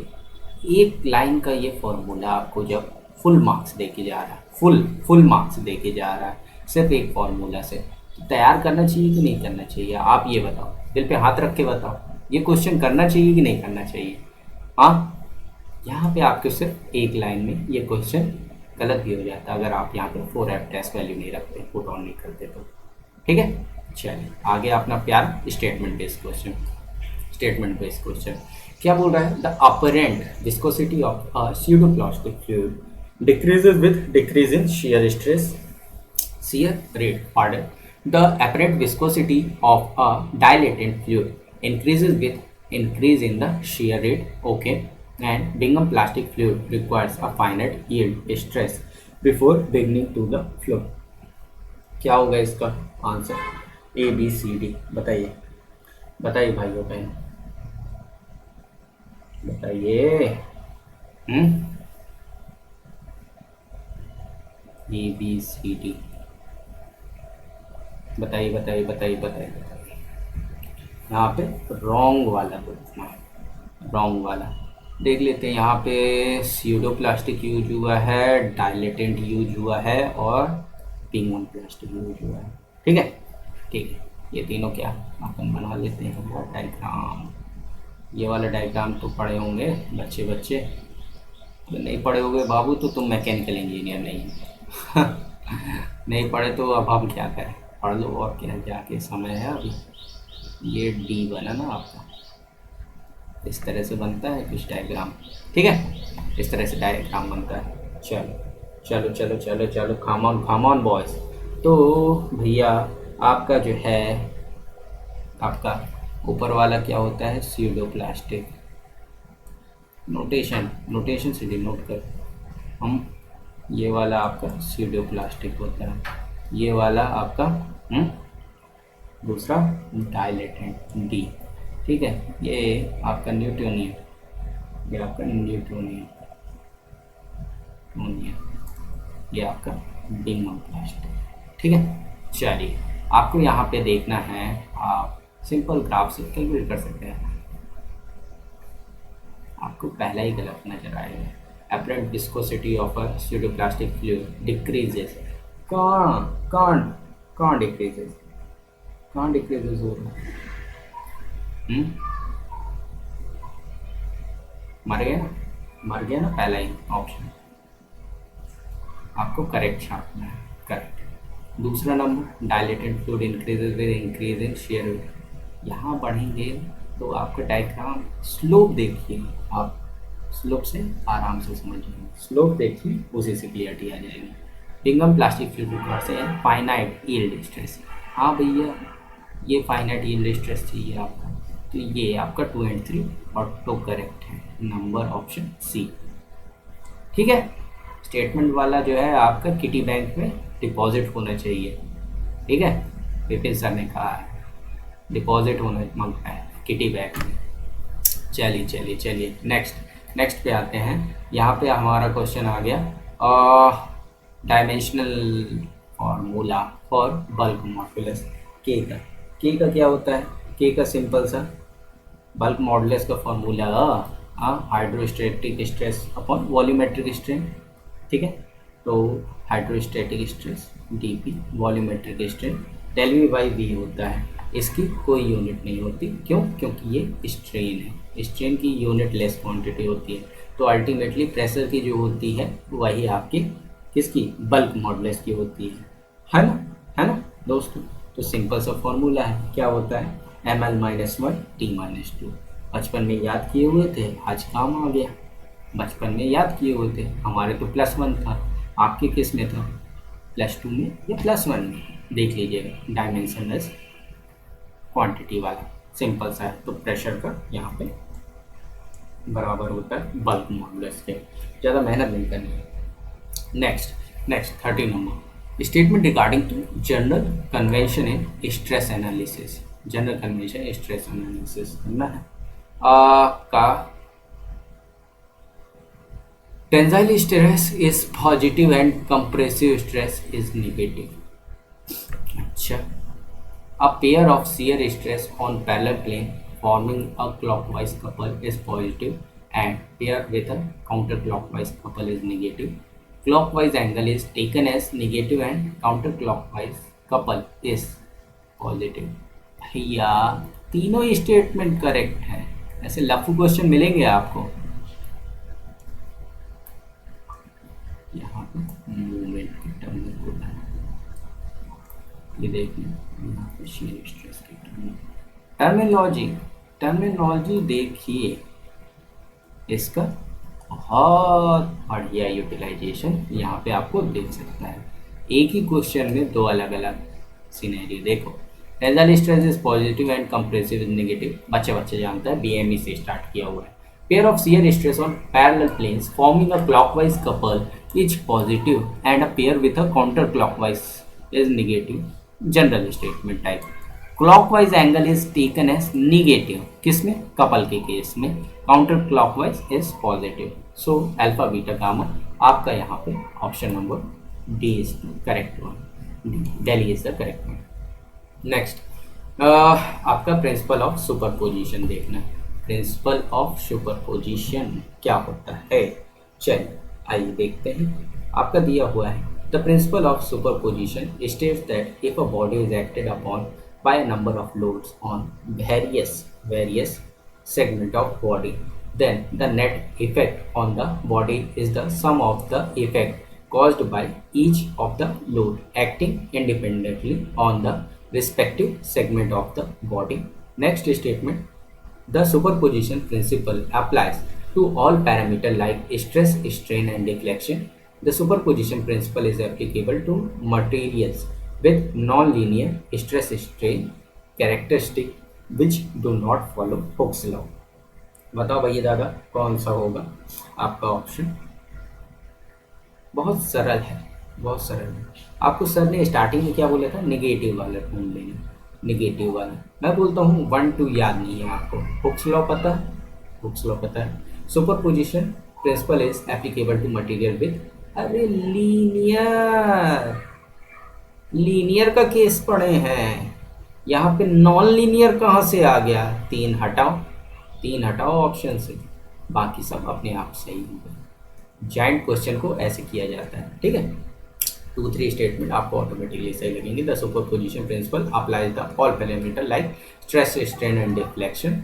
एक लाइन का ये फॉर्मूला आपको जब फुल मार्क्स दे के जा रहा है, फुल मार्क्स दे के जा रहा है सिर्फ एक फॉर्मूला से, तो तैयार करना चाहिए कि नहीं करना चाहिए? आप ये बताओ, दिल पे हाथ रख के बताओ, ये क्वेश्चन करना चाहिए कि नहीं करना चाहिए? हाँ, यहाँ पे आपके सिर्फ एक लाइन में ये क्वेश्चन गलत भी हो जाता अगर आप यहाँ पे 4f टेस्ट वैल्यू नहीं रखते, पुट ऑन नहीं करते तो। ठीक है, चलिए आगे अपना प्यार statement based question, statement based question क्या बोल रहा है? The apparent viscosity of a pseudoplastic fluid decreases with decrease in shear stress, shear rate, pardon. The apparent viscosity of a dilatant fluid increases with increase in the shear rate, okay, and being a plastic fluid requires a finite yield stress before beginning to the flow. क्या होगा इसका answer? A B C D, बताइए बताइए भाइयों बहन, बताइए। ए B C D, बताइए बताइए बताइए बताइए बताइए। यहाँ पे रॉन्ग वाला बोलना है, रॉन्ग वाला देख लेते हैं। यहाँ पे स्यूडो प्लास्टिक यूज हुआ है, डायलेटेंट यूज हुआ है और पिंगम प्लास्टिक यूज हुआ है। ठीक है, ठीक है, ये तीनों क्या अपन बना लेते हैं डायग्राम। ये वाला डायग्राम तो पढ़े होंगे बच्चे, तो नहीं पढ़े होंगे बाबू तो तुम मैकेनिकल इंजीनियर नहीं नहीं पढ़े तो अब हम क्या करें, पढ़ लो और क्या, जाके समय है अभी। ये डी बना ना आपका, इस तरह से बनता है कुछ डायग्राम। ठीक है, इस तरह से डायग्राम बनता है। चलो चलो चलो चलो चलो, काम ऑन बॉयज। तो भैया आपका जो है, आपका ऊपर वाला क्या होता है? Pseudo plastic. नोटेशन से डिनोट कर हम, ये वाला आपका स्यूडो प्लास्टिक होता है, ये वाला आपका दूसरा डायलेटेंट डी। ठीक है, ये आपका न्यूटोनियन, ये आपका न्यूटोनियन, ये आपका बिंगम प्लास्टिक। ठीक है, चलिए आपको यहाँ पे देखना है, आप सिंपल ग्राफ से कैलकुलेट कर सकते हैं। आपको पहला ही गलत नजर आएगा, apparent viscosity of a pseudoplastic fluid decreases. कहाँ decreases, कहाँ decreases हो रहा है? मर गया ना पहला ही ऑप्शन, आपको करेक्ट छापना है, करेक्ट। दूसरा नंबर, dilated fluid increases with increase in shear weight. यहाँ बढ़ेंगे तो आपका डायग्राम स्लोप देखिए, आप स्लोप से आराम से समझिए, स्लोप देखिए, उसी से क्लियरिटी आ जाएगी। बिंगम प्लास्टिक फ्लूइड से फाइनाइट यील्ड स्ट्रेस। हाँ भैया, ये फाइनाइट यील्ड स्ट्रेस चाहिए आपका, तो ये आपका 2 and 3 ऑटो करेक्ट है, नंबर ऑप्शन सी। ठीक है, स्टेटमेंट वाला जो है आपका किटी बैंक में डिपॉजिट होना चाहिए। ठीक है, विपिन सर ने कहा है डिपॉजिट होना मांगता है किटी बैंक में। चलिए नेक्स्ट पे आते हैं। यहाँ पे हमारा क्वेश्चन आ गया dimensional formula for bulk modulus K का क्या होता है? के का सिंपल सा बल्क मॉडुलस का formula hydrostatic stress upon volumetric strain. ठीक है, तो hydrostatic stress DP, volumetric strain del V by V होता है। इसकी कोई यूनिट नहीं होती, क्यों? क्योंकि ये स्ट्रेन है, स्ट्रेन की यूनिट लेस क्वांटिटी होती है, तो अल्टीमेटली प्रेशर की जो होती है वही आपकी किसकी, बल्क मॉडुलस की होती है ना दोस्तों। तो सिंपल सा फॉर्मूला है, क्या होता है? ml-1 t-2। बचपन में याद किए हुए थे, आज काम आ गया। बचपन में याद किए हुए थे, हमारे तो +1 था, आपके किस में था? +2 में या +1 में? देख लीजिएगा, डायमेंशनलेस क्वांटिटी वाला सिंपल सा है। तो प्रेशर का यहाँ पे बराबर होता है बल्क मॉडुलस के, ज़्यादा मेहनत नहीं करनी है। नेक्स्ट 30 नंबर, statement regarding to general convention in stress analysis. General convention stress analysis करना है का tensile stress is positive and compressive stress is negative. अच्छा, a pair of shear stress on parallel plane forming a clockwise couple is positive and pair with a counterclockwise couple is negative. Clockwise angle is taken as negative and counterclockwise couple is positive. भैया तीनों statement correct है, ऐसे लफू question मिलेंगे आपको। यहाँ पे movement की term में होता है, ये देखिए यहाँ पे shear stress की टर्मिनोलॉजी देखिए, इसका बहुत बढ़िया यूटिलाइजेशन यहाँ पे आपको देख सकता है। एक ही क्वेश्चन में दो अलग अलग सिनेरियो देखो। Tensile stress is positive and compressive is negative, बच्चे जानता है, बीएमई से स्टार्ट किया हुआ है। Pair of shear stress on parallel planes forming a clockwise couple is positive and a pair with a counterclockwise is negative. General statement type. Clockwise angle is taken as negative, किसमें? Couple के case में। Counter clockwise is positive. So alpha beta gamma आपका यहाँ पे option number D is the correct one, daily is the correct one. Next आपका principle of superposition देखना है। Principal of superposition क्या होता है? चलिए आइए देखते हैं, आपका दिया हुआ है The principle of superposition states that if a body is acted upon by a number of loads on various segment of body, then the net effect on the body is the sum of the effect caused by each of the load acting independently on the respective segment of the body. Next statement, the superposition principle applies to all parameters like stress, strain and deflection. The superposition principle is applicable to materials with non-linear stress-strain characteristic which do not follow Hooke's law. बताओ भैया दादा कौन सा होगा आपका option? बहुत सरल है। आपको सर ने स्टार्टिंग में क्या बोला था? नेगेटिव वाला ढूंढ लेना, नेगेटिव वाला। मैं बोलता हूँ 1 2 याद नहीं है आपको। हुक्स लॉ पता है। Superposition principle is applicable to material with, अरे लीनियर का केस पढ़े हैं, यहाँ पे नॉन लीनियर कहाँ से आ गया? 3 हटाओ ऑप्शन से, बाकी सब अपने आप सही होगा। जॉइंट क्वेश्चन को ऐसे किया जाता है, ठीक है। 2-3 स्टेटमेंट आपको ऑटोमेटिकली सही लगेंगे। The superposition principle applies the all parameter like stress, strain and deflection.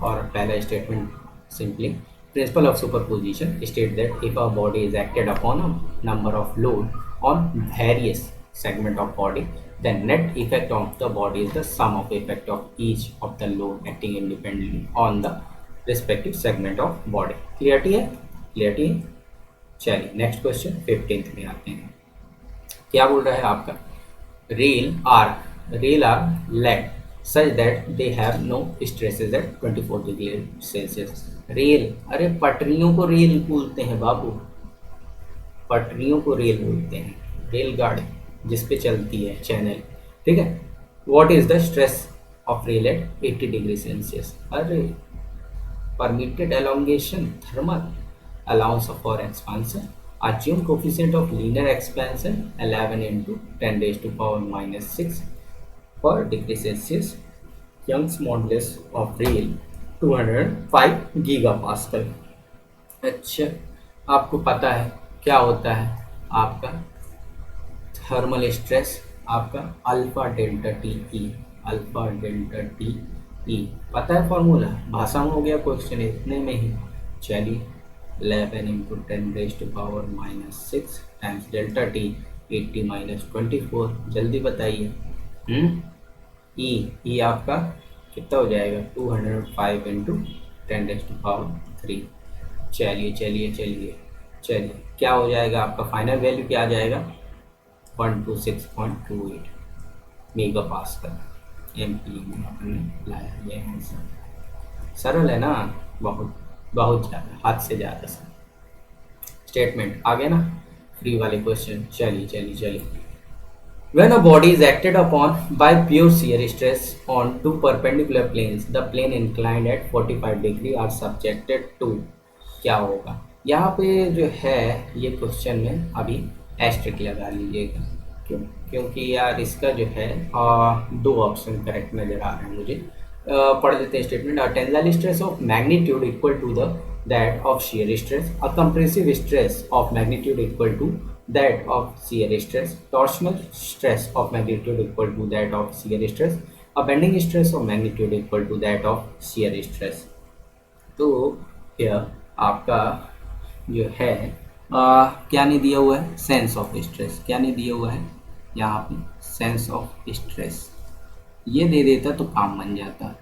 और पहला statement simply principle of superposition state that if a body is acted upon a number of load on various segment of body, then net effect of the body is the sum of effect of each of the load acting independently on the respective segment of body। Clarity है? Clarity है। चलिए next question 15th में आते हैं। क्या बोल रहा है आपका, rail are laid such that they have no stresses at 24 degree Celsius. Rail, अरे पटरियों को रेल बोलते हैं बाबू, पटरियों को रेल बोलते हैं, रेलगाड़ी जिस पे चलती है चैनल, ठीक है। What is the stress of rail at 80 degree Celsius. अरे permitted elongation thermal allowance for expansion, assume coefficient of linear expansion 11 into 10 raised to power minus 6 per degree Celsius, Young's modulus of rail 205 gigapascal। अच्छा, आपको पता है क्या होता है आपका thermal stress, आपका alpha delta T E, alpha delta T E पता है फॉर्मूला, भाषा में हो गया क्वेश्चन इतने में ही। चलिए 11 into 10 raise to power minus 6 times delta T 80 minus 24, जल्दी बताइए। ई आपका कितना हो जाएगा 205 इंटू 10 रेज टू पावर 3। चलिए चलिए चलिए चलिए क्या हो जाएगा आपका फाइनल वैल्यू, क्या आ जाएगा 126.28 मेगा पास्कल एमपी में आपने लाया। ये आंसर सरल है ना, बहुत बहुत ज़्यादा, हाथ से ज़्यादा सर। स्टेटमेंट आ गया ना, फ्री वाले क्वेश्चन। चलिए चलिए चलिए When a body is acted upon by pure shear stress on two perpendicular planes, the plane inclined at 45 degree are subjected to, क्या होगा यहाँ पे जो है ये क्वेश्चन में अभी एस्ट्रिक लगा लीजिएगा। क्यों? क्योंकि यार इसका जो है दो ऑप्शन करेक्ट नज़र आ रहे हैं मुझे। पढ़ देते हैं statement. Tensile stress of magnitude equal to the that of shear stress, a compressive stress of magnitude equal to that of shear stress, torsional stress of magnitude equal to that of shear stress, a bending stress of magnitude equal to that of shear stress। तो यह आपका जो है क्या नहीं दिया हुआ है, सेंस ऑफ स्ट्रेस। क्या नहीं दिया हुआ है यहाँ पे, सेंस ऑफ स्ट्रेस। ये दे देता तो काम बन जाता,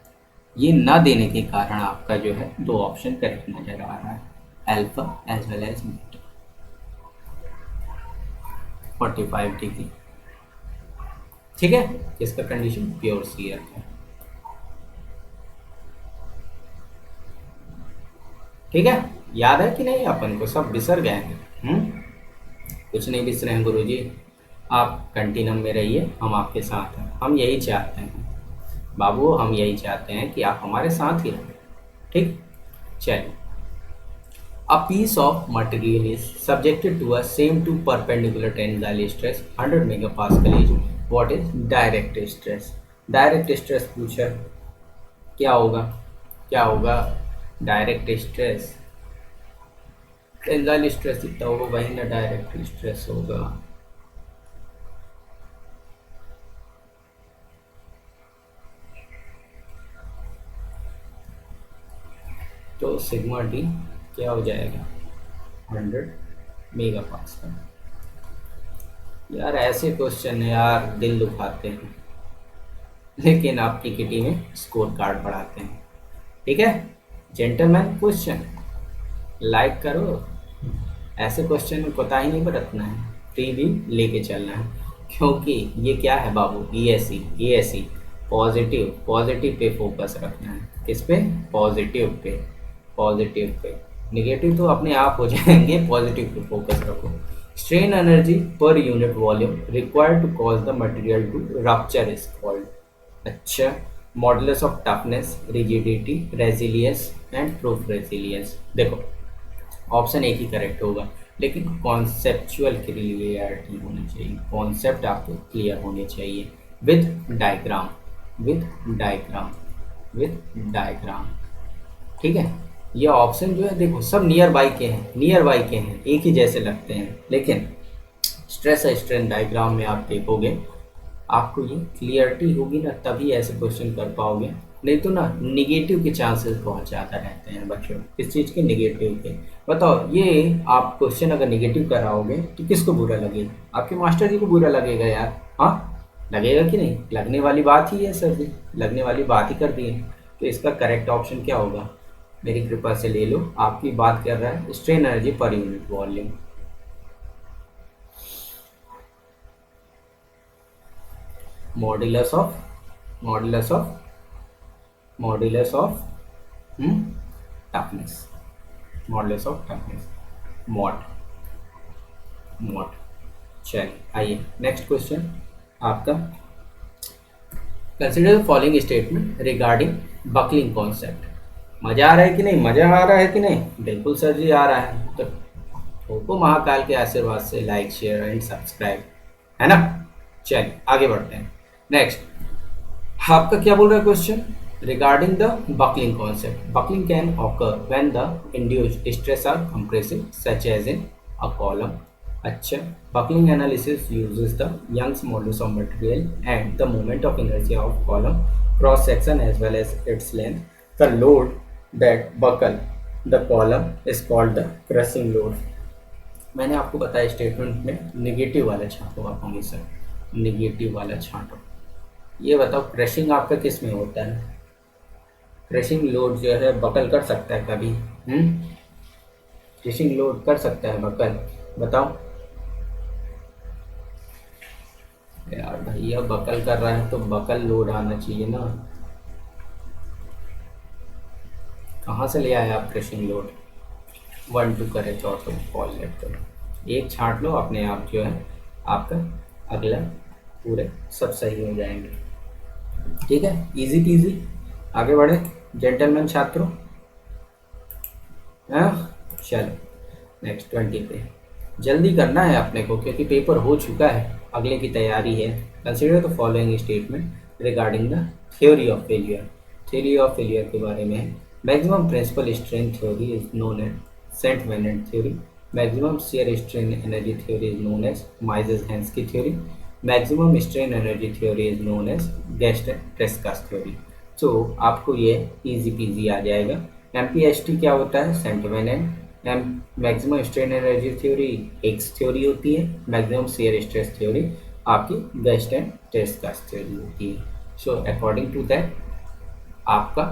ये ना देने के कारण आपका जो है दो ऑप्शन करेक्ट नजर आ रहा है, alpha as well as beta. 45 degree, ठीक है, इसका कंडीशन प्योर शियर है, ठीक है। याद है कि नहीं, अपन को सब बिसर गए हैं। कुछ नहीं बिसरे हैं गुरुजी, आप कंटिन्यूम में रहिए, हम आपके साथ हैं। हम यही चाहते हैं बाबू, हम यही चाहते हैं कि आप हमारे साथ ही रहें, ठीक। चलिए, a piece of material is subjected to a same to perpendicular tensile stress 100 megapascal is what is direct stress। Direct stress पूछा, क्या होगा, क्या होगा डायरेक्ट स्ट्रेस, टेंसाइल स्ट्रेस जितना होगा वही ना डायरेक्ट स्ट्रेस होगा। तो सिग्मा डी क्या हो जाएगा 100 मेगा पास्कल। यार ऐसे क्वेश्चन यार दिल दुखाते हैं, लेकिन आपकी किटी में स्कोर कार्ड बढ़ाते हैं, ठीक है। जेंटलमैन क्वेश्चन लाइक करो, ऐसे क्वेश्चन में कोताही नहीं बरतना है, फ्री भी लेके चलना है, क्योंकि ये क्या है बाबू, ESE पॉजिटिव, पॉजिटिव पे फोकस रखना है। किस पे, positive pay, positive pay, negative तो अपने आप हो जाएंगे, पॉजिटिव पे फोकस रखो। Strain energy per unit volume required to cause the material to rupture is called. अच्छा, modulus of toughness, rigidity, resilience and proof resilience. देखो ऑप्शन एक ही करेक्ट होगा, लेकिन कॉन्सेप्चुअल क्लियरिटी होनी चाहिए, कॉन्सेप्ट आपको क्लियर होने चाहिए with diagram, with diagram, with diagram, ठीक है। ये ऑप्शन जो है देखो सब नियर बाई के हैं, नियर बाई के हैं, एक ही जैसे लगते हैं, लेकिन स्ट्रेस स्ट्रेन डायग्राम में आप देखोगे आपको ये क्लियरिटी होगी ना, तभी ऐसे क्वेश्चन कर पाओगे। नहीं तो ना निगेटिव के चांसेस बहुत ज़्यादा रहते हैं बच्चों, इस चीज़ के निगेटिव के। बताओ ये आप क्वेश्चन अगर निगेटिव कराओगे तो किसको बुरा लगेगा? आपके मास्टर जी को बुरा लगेगा यार। हाँ लगेगा कि नहीं? लगने वाली बात ही है सर जी, लगने वाली बात ही कर दी है। तो इसका करेक्ट ऑप्शन क्या होगा? मेरी कृपा से ले लो, आपकी बात कर रहा है strain energy per unit volume. Modulus of modulus of modulus of toughness, modulus of toughness, mod mod. चलिए आइए नेक्स्ट क्वेश्चन आपका। Consider the following statement regarding buckling concept. मजा आ रहा है कि नहीं? मजा आ रहा है कि नहीं? बिल्कुल सर जी आ रहा है। तो ठोको महाकाल के आशीर्वाद से लाइक शेयर एंड सब्सक्राइब, है ना। चलिए आगे बढ़ते हैं। नेक्स्ट आपका क्या बोल रहा है question? Regarding the buckling concept, buckling can occur when the induced stress are compressive, such as in a column. अच्छा, buckling analysis uses the Young's modulus of material and the moment of inertia of column cross section as well as its length. The load that buckle the column is called the crushing load. मैंने आपको बताया statement में negative वाला छांटो आप हमेशा, negative वाला छांटो। ये बताओ क्रशिंग आपका किस में होता है? क्रशिंग लोड जो है बकल कर सकता है कभी? क्रशिंग लोड कर सकता है बकल? बताओ यार, भैया बकल कर रहा है तो बकल लोड आना चाहिए ना। कहाँ से ले आए आप क्रशिंग लोड? 1 2 करे तो ऑटो कॉल लेट करो, एक छांट लो, अपने आप जो है आपका अगला पूरे सब सही हो जाएंगे। ठीक है, इजी पीजी। आगे बढ़े जेंटलमैन छात्रों। चलो नेक्स्ट 20 पे जल्दी करना है अपने को क्योंकि पेपर हो चुका है, अगले की तैयारी है। Consider the following statement regarding the theory of failure. Theory of failure के बारे में है। Maximum principal strain theory is known as Saint Venant theory. Maximum shear strain energy theory is known as Mises Hencky की theory. Maximum strain energy theory is known as Guest Tresca's theory. तो आपको ये easy PG आ जाएगा। एमपीएसटी क्या होता है? Saint Venant. Maximum strain energy theory Haigh's theory होती है। मैक्सिमम शियर स्ट्रेस थ्योरी आपकी गैस्टर-ट्रेस्कास थ्योरी होती है। सो अकॉर्डिंग टू दैट आपका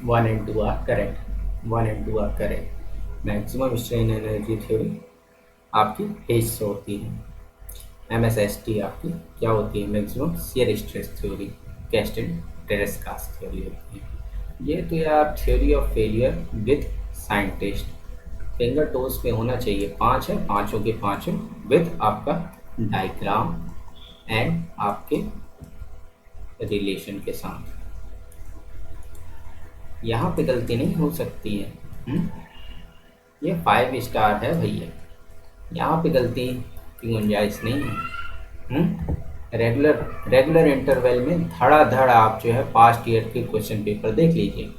1 and 2 are correct, 1 and 2 are correct. Maximum strain energy theory आपकी हिग्स से होती है। एमएसएसटी आपकी क्या होती है? Maximum shear stress theory गैस्टर-ट्रेस्कास theory होती है। ये तो यार theory of failure with scientist finger toes पे होना चाहिए। 5 है, पाँचों के पाँचों विथ आपका डायग्राम एंड आपके रिलेशन के साथ। यहाँ पे गलती नहीं हो सकती है। ये 5 स्टार है भैया, यहाँ पे गलती की गुंजाइश नहीं है। रेगुलर इंटरवल में धड़ाधड़ आप जो है पास्ट ईयर के क्वेश्चन पेपर देख लीजिए।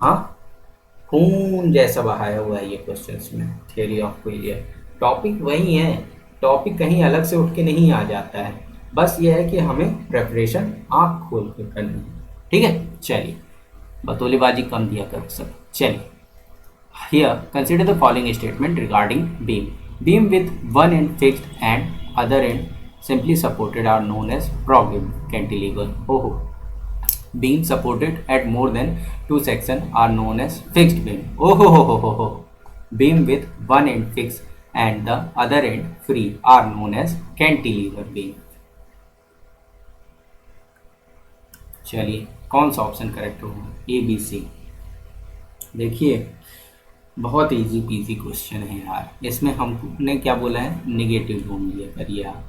हाँ, खून जैसा बहाया हुआ है ये क्वेश्चंस में। थ्योरी ऑफ फेलियर टॉपिक वही है, टॉपिक कहीं अलग से उठ के नहीं आ जाता है। बस ये है कि हमें प्रेपरेशन आँख खोल कर करनी है। ठीक है, चलिए बतौलेबाजी कम दिया करो सब। चलिए here consider the following statement regarding beam. Beam width one and fixed and other and simply supported are known as prog cantilever. Beam supported at more than 2 sections are known as fixed beam. Beam with one end fixed and the other end free are known as cantilever beam. चलिए कौन सा option correct होगा? A B C. देखिए बहुत easy PG question है यार। इसमें हमने क्या बोला है? निगेटिव ढूंढ लिया करिए आप,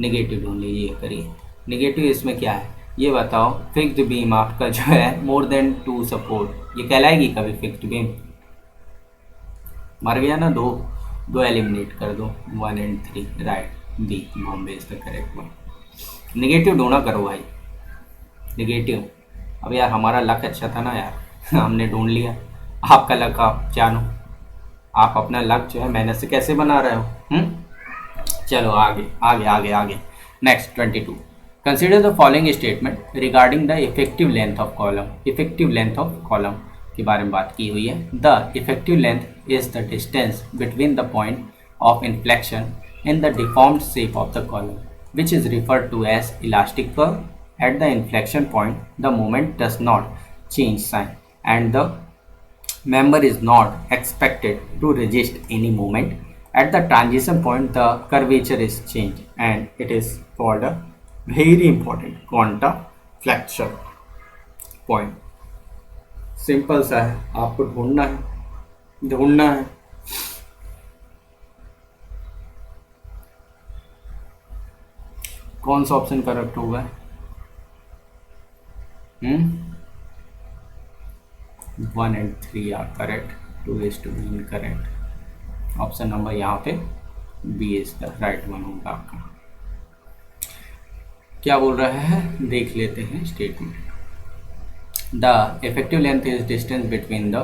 निगेटिव ढूंढ लीजिए करिए। निगेटिव इसमें क्या है ये बताओ? फिक्स्ड बीम आपका जो है मोर देन 2 सपोर्ट, ये कहलाएगी कभी फिक्स्ड बीम? मर गया ना, दो एलिमिनेट कर दो, 1 and 3 right. B Bombay is the correct one. Negative ढूंढा करो भाई, निगेटिव। अब यार हमारा लक अच्छा था ना यार। हमने ढूंढ लिया। आपका लक आप जानो, आप अपना लक जो है मेहनत से कैसे बना रहे हो। चलो आगे आगे आगे आगे। Next 22, consider the following statement regarding the effective length of column. Effective length of column के बारे में बात की हुई है। The effective length is the distance between the point of inflection in the deformed shape of the column, which is referred to as elastic curve. At the inflection point, the moment does not change sign, and the member is not expected to resist any moment. At the transition point, the curvature is changed, and it is called a very important quantum flexure point. Simple सा है, आपको ढूंढना है। कौन सा option correct होगा? 1 and 3 are correct, 2 is to be incorrect। Option number यहाँ पे B is the right one होगा आपका। क्या बोल रहा है देख लेते हैं statement. The effective length is distance between the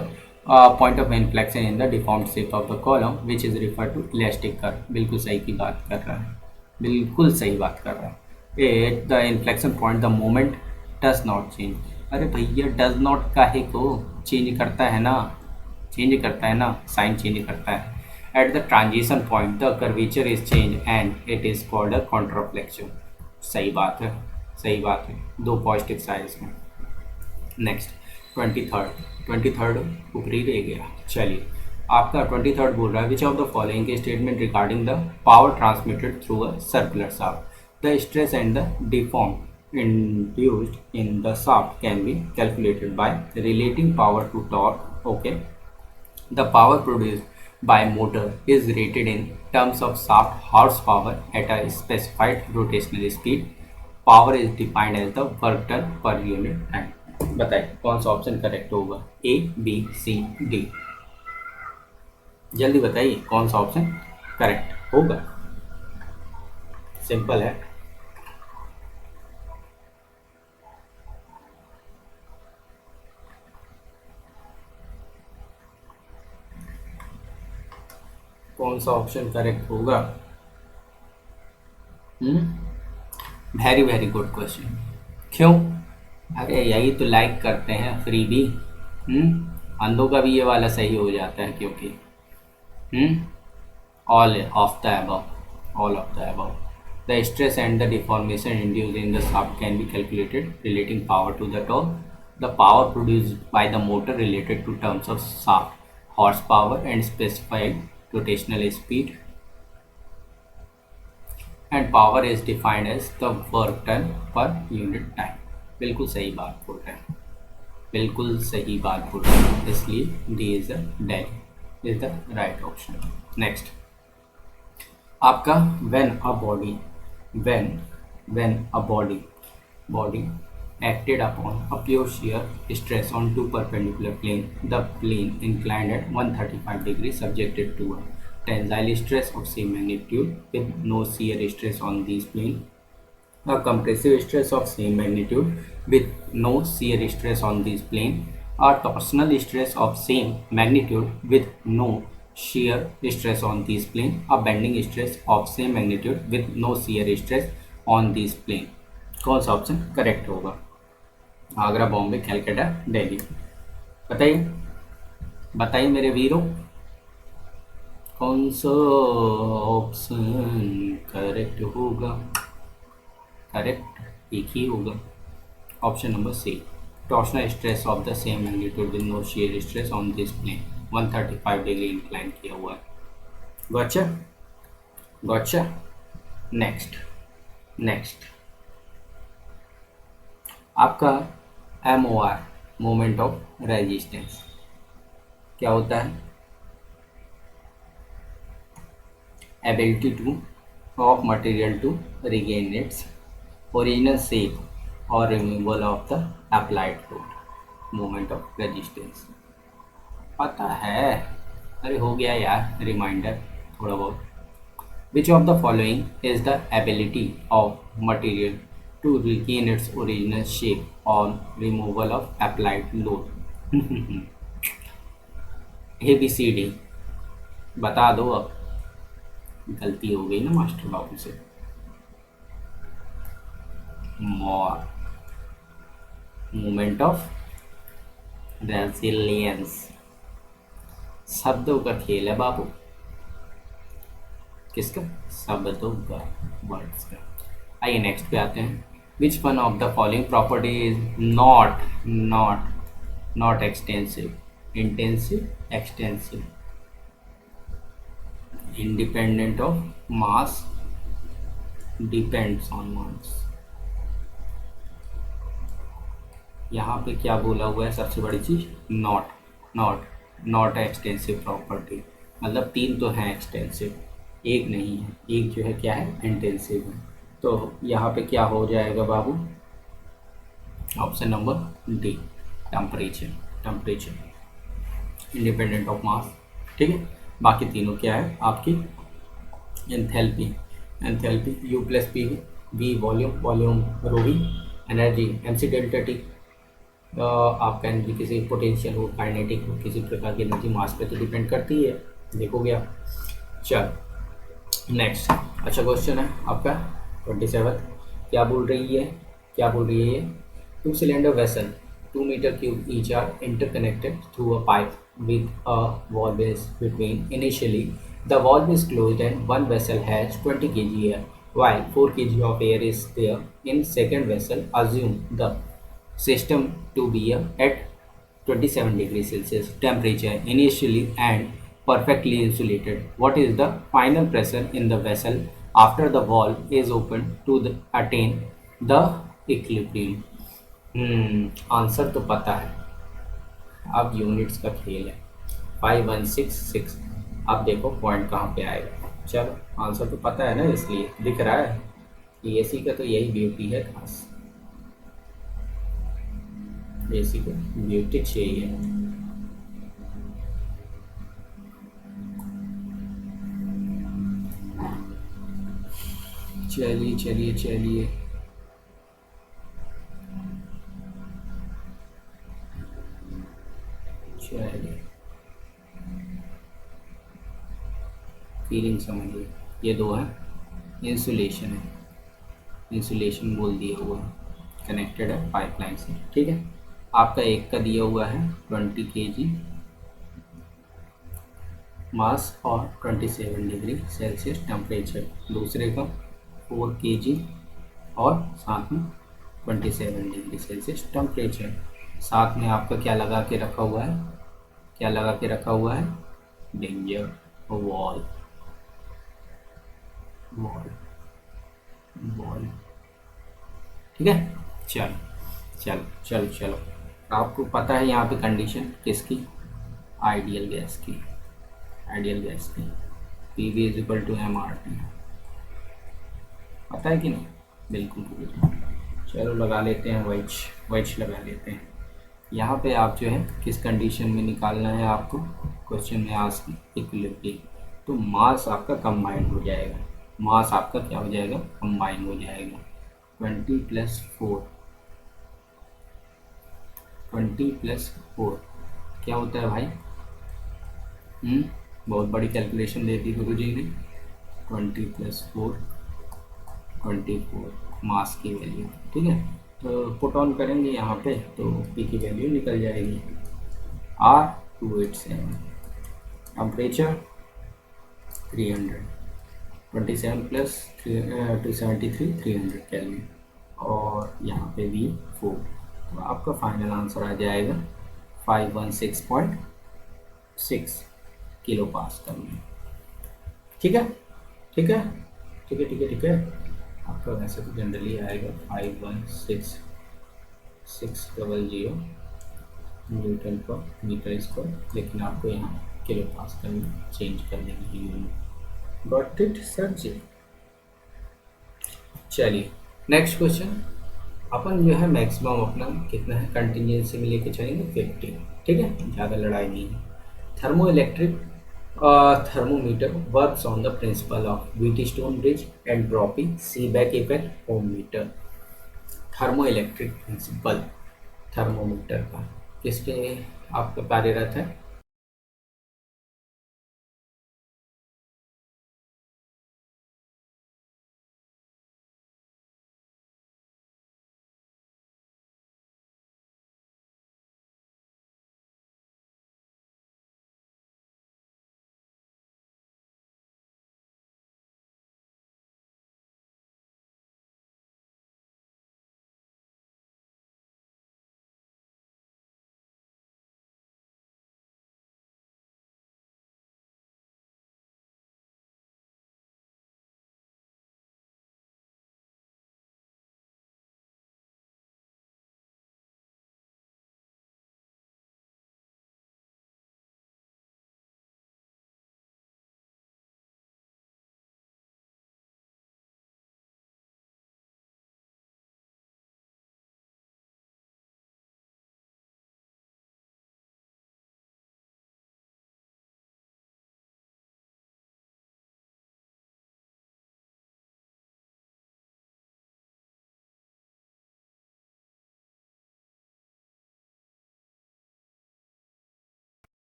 point of inflection in the deformed shape of the column which is refer to elastic curve. बिल्कुल सही की बात कर रहा है, बिल्कुल सही बात कर रहा है। At the inflection point the moment does not change. अरे भैया डज नॉट काहे को चेंज करता है ना, साइन चेंज करता है। At the transition point the curvature is change and it is called a contraflexion. सही बात है, सही बात है, 2 पॉजिटिव साइड इसमें। नेक्स्ट 23rd ऊपरी रह गया। चलिए आपका 23rd बोल रहा है विच ऑफ द फॉलोइंग के statement regarding the power transmitted through a circular shaft. The stress and the deform induced in the shaft can be calculated by relating power to torque. Okay, the power produced by motor is rated in terms of shaft horsepower at a specified rotational speed. Power is defined as the work done per unit time। बताइए कौन सा option correct होगा? A, B, C, D। जल्दी बताइए कौन सा option correct होगा। Simple है। कौन सा ऑप्शन करेक्ट होगा? Very very good question. क्यों? अरे यही तो लाइक करते हैं फ्री भी। अंधों का भी ये वाला सही हो जाता है क्योंकि all of the above the stress and the deformation induced in the shaft can be calculated relating power to the torque. The power produced by the motor related to terms of shaft horse power and specified rotational speed, and power is defined as the work done per unit time। बिल्कुल सही बात बोल रहे हैं, बिल्कुल सही बात बोल रहे हैं, इसलिए D is the right option. Next आपका when a body acted upon a pure shear stress on 2 perpendicular plane, the plane inclined at 135 degrees subjected to a tensile stress of same magnitude with no shear stress on these plane, a compressive stress of same magnitude with no shear stress on these plane, a torsional stress of same magnitude with no shear stress on these plane, a bending stress of same magnitude with no shear stress on these plane। कौन सा option correct होगा? आगरा, बॉम्बे, कैलकाटा, दिल्ली। बताइए बताइए मेरे वीरों कौन सा option correct होगा? करेक्ट एक ही होगा, option number C. Torsional stress of the same magnitude with no shear stress on this plane, 135 degree incline किया हुआ है। गॉचा। नेक्स्ट आपका MOR मोमेंट ऑफ रेजिस्टेंस क्या होता है? Ability to of material to regain its original shape और removal of the applied load. Moment of resistance पता है, अरे हो गया यार रिमाइंडर थोड़ा बहुत। Which of the following is the ability of material to regain its original shape on removal of applied load। ABCD बता दो अब, गलती हो गई ना मास्टर बाबू से। मोर, मोमेंट ऑफ रेजिलियंस, शब्दों का खेल है बाबू। किसका? शब्दों का, वर्ड्स का। आइए नेक्स्ट पे आते हैं। Which one of the following property is not not not extensive, intensive, extensive, independent of mass, depends on mass। यहाँ पे क्या बोला हुआ है सबसे बड़ी चीज? Not, not, not extensive property, मतलब तीन तो हैं एक्सटेंसिव, एक नहीं है, एक जो है क्या है, इंटेंसिव है। तो यहाँ पे क्या हो जाएगा बाबू? Option number D, temperature, temperature independent of mass. ठीक है, बाकी तीनों क्या है आपकी? Enthalpy, enthalpy U plus P V volume, volume rho V, energy M C delta T. आपका एनर्जी किसी पोटेंशियल हो, काइनेटिक हो, किसी प्रकार की एनर्जी मास पे तो डिपेंड करती है, देखोगे आप। चल नेक्स्ट, अच्छा क्वेश्चन है आपका 27। क्या बोल रही है, क्या बोल रही है? Two cylinder vessel 2 meter cube each are interconnected through a pipe with a valve between. Initially, the valve is closed and one vessel has 20 kg air, while 4 kg of air is there in second vessel. Assume the system to be at 27 degrees Celsius temperature initially and perfectly insulated. What is the final pressure in the vessel after the valve is opened to attain the equilibrium? Answer तो पता है, अब units का खेल है। 5166, अब देखो point कहाँ पे आएगा। चलो आंसर तो पता है ना, इसलिए दिख रहा है। एसी का तो यही ब्यूटी है खास, एसी को ब्यूटी चाहिए। चलिए चलिए चलिए, चलिए फीलिंग समझिए। ये दो है, इंसुलेशन है, इंसुलेशन बोल दिया हुआ है, कनेक्टेड है पाइपलाइन से। ठीक है, आपका एक का दिया हुआ है 20 kg मास और 27 डिग्री सेल्सियस टेम्परेचर, दूसरे का 4 kg और साथ में 27 डिग्री सेल्सियस टेम्परेचर। साथ में आपका क्या लगा के रखा हुआ है, क्या लगा के रखा हुआ है? Danger wall, wall, wall. ठीक है, चलो चलो चलो चलो, आपको पता है यहाँ पे कंडीशन किसकी? आइडियल गैस की, आइडियल गैस की। P V is equal to M R T, पता है कि नहीं? बिल्कुल बिल्कुल। चलो लगा लेते हैं वेज, वेज लगा लेते हैं। यहाँ पे आप जो है किस कंडीशन में निकालना है आपको? क्वेश्चन में आस्क इक्विलिब्रियम, तो मास आपका कंबाइंड हो जाएगा, मास आपका क्या हो जाएगा? कंबाइन हो जाएगा। 20 + 4, 20 + 4 क्या होता है भाई? बहुत बड़ी कैलकुलेशन दे दी गुरु जी ने। 20 + 4 24 मास की वैल्यू। ठीक है, तो पुट ऑन करेंगे यहाँ पे तो पी की वैल्यू निकल जाएगी R287, टेम्परेचर 300, 27 + 273 300 कैलोरी, और यहाँ पे भी 4। तो आपका फाइनल आंसर आ जाएगा 516.6 किलो पास्कल में। ठीक है, ठीक है, ठीक है, ठीक है, ठीक है। आपका वैसे तो जनरली आएगा 51600 न्यूटन पर मीटर स्क्वायर, लेकिन आपको यहाँ किलो पास्कल में चेंज कर देंगे यूनिट। गॉट इट सर जी? चलिए नेक्स्ट क्वेश्चन। अपन जो है मैक्सिमम अपना कितना है कंटिन्यूंसी में लेके चलेंगे 50। ठीक है, ज़्यादा लड़ाई नहीं है। Thermo electric thermometer works on the principle of Wheatstone bridge entropy Seebeck effect ohm meter। Thermoelectric principle thermometer का किसके आपका कार्यरत है।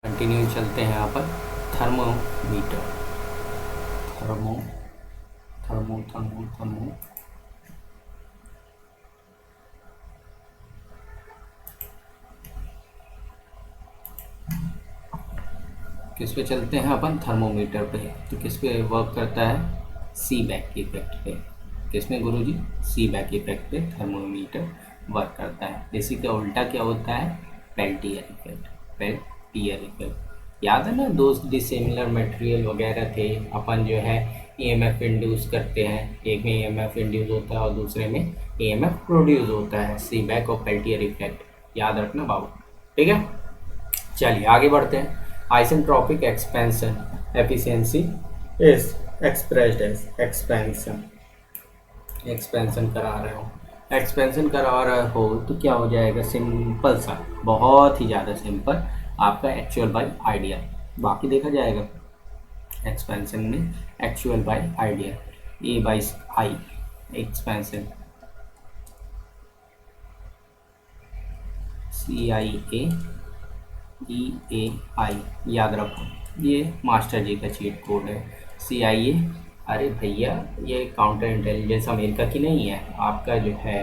कंटिन्यू चलते हैं यहाँ पर। Thermometer, thermo thermo thermo thermo किस पे चलते हैं अपन? थर्मोमीटर पे। तो किस पे वर्क करता है? सीबेक इफेक्ट पे। किस में गुरुजी? सीबेक इफेक्ट पे थर्मोमीटर वर्क करता है। इसी का उल्टा क्या होता है? Peltier effect. पेल्टियर इफेक्ट याद है ना दोस्त? डिसिमिलर मटेरियल वगैरह थे, अपन जो है ईएमएफ इंड्यूस करते हैं। एक में ईएमएफ इंड्यूस होता है और दूसरे में ईएमएफ प्रोड्यूस होता है। सीबेक और पेल्टियर इफेक्ट याद रखना बाबू, ठीक है। चलिए आगे बढ़ते हैं। Isentropic expansion efficiency is expressed as expansion. Expansion करा रहे हो, एक्सपेंशन करा रहे हो तो क्या हो जाएगा? सिंपल सा, बहुत ही ज़्यादा सिंपल, आपका एक्चुअल बाय आइडियल। बाकी देखा जाएगा एक्सपेंशन में actual by ideal. A by I expansion, CIAEAI याद रखो, ये मास्टर जी का चीट कोड है। CIA, अरे भैया ये काउंटर इंटेलिजेंस अमेरिका की नहीं है। आपका जो है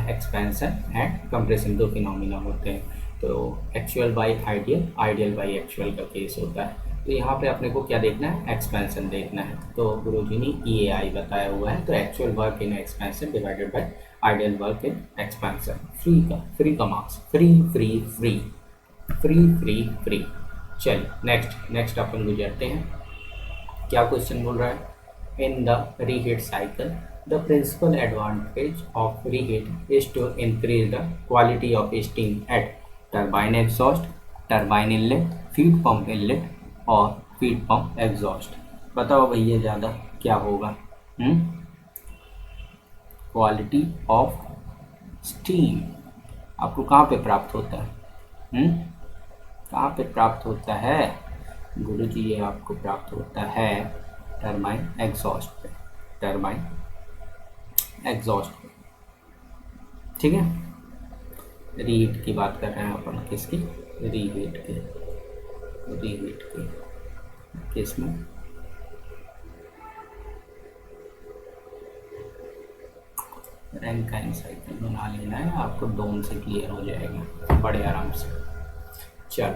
एक्सपेंशन एंड कंप्रेशन दो फिनोमिना होते हैं। तो actual by ideal, ideal by actual का केस होता है। तो यहाँ पे अपने को क्या देखना है? एक्सपेंशन देखना है। तो गुरुजी ने EAI बताया हुआ है। तो actual work in expansion divided by ideal work in expansion. Free का marks, free free free free free free. चलिए नेक्स्ट अपन गुजरते हैं। क्या क्वेश्चन बोल रहा है? In the reheat cycle the principal advantage of reheat is to increase the quality of steam at turbine exhaust, turbine inlet, feed pump inlet और feed pump exhaust. बताओ भैया ज़्यादा क्या होगा? क्वालिटी ऑफ स्टीम आपको कहाँ पे प्राप्त होता है? कहाँ पे प्राप्त होता है गुरुजी? ये आपको प्राप्त होता है टरबाइन एग्जॉस्ट पे, टरबाइन एग्जॉस्ट पे, ठीक है। रीहीट की बात कर रहे हैं अपन, किसकी? रीहीट के, रीहीट के किसमें? रैंकाइन साइकिल बना लेना है आपको, डोम से क्लियर हो जाएगा बड़े आराम से। चल,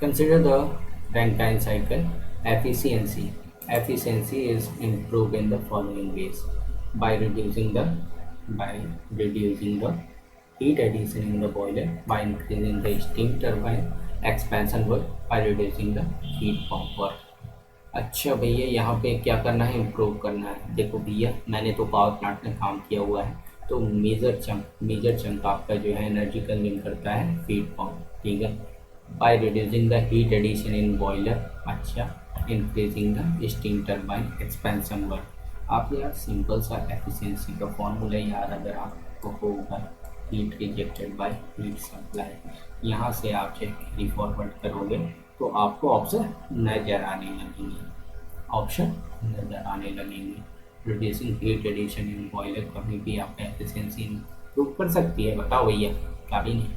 consider the Rankine cycle efficiency. Efficiency is improved in the following ways: by reducing the heat addition in the boiler, by increasing the steam turbine expansion work, by reducing the heat pump work. अच्छा भैया यहाँ पे क्या करना है? Improve करना है। देखो भैया मैंने तो पावर प्लांट में काम किया हुआ है, तो मेजर चंक आपका जो है एनर्जी कंज्यूम करता है फीड पंप, ठीक है। By reducing the heat addition in boiler, अच्छा, increasing the steam turbine expansion work. आप यार सिंपल सा एफिशिएंसी का फॉर्मूला यार अगर आपको होगा, heat rejected by heat supply, यहाँ से आप चेक कैरी फॉरवर्ड करोगे तो आपको ऑप्शन नज़र आने लगेंगे, ऑप्शन नज़र आने लगेंगे। Reducing heat addition in boiler कभी भी आपका एफिशिएंसी इम्प्रूव कर सकती है। बताओ भैया, कभी नहीं,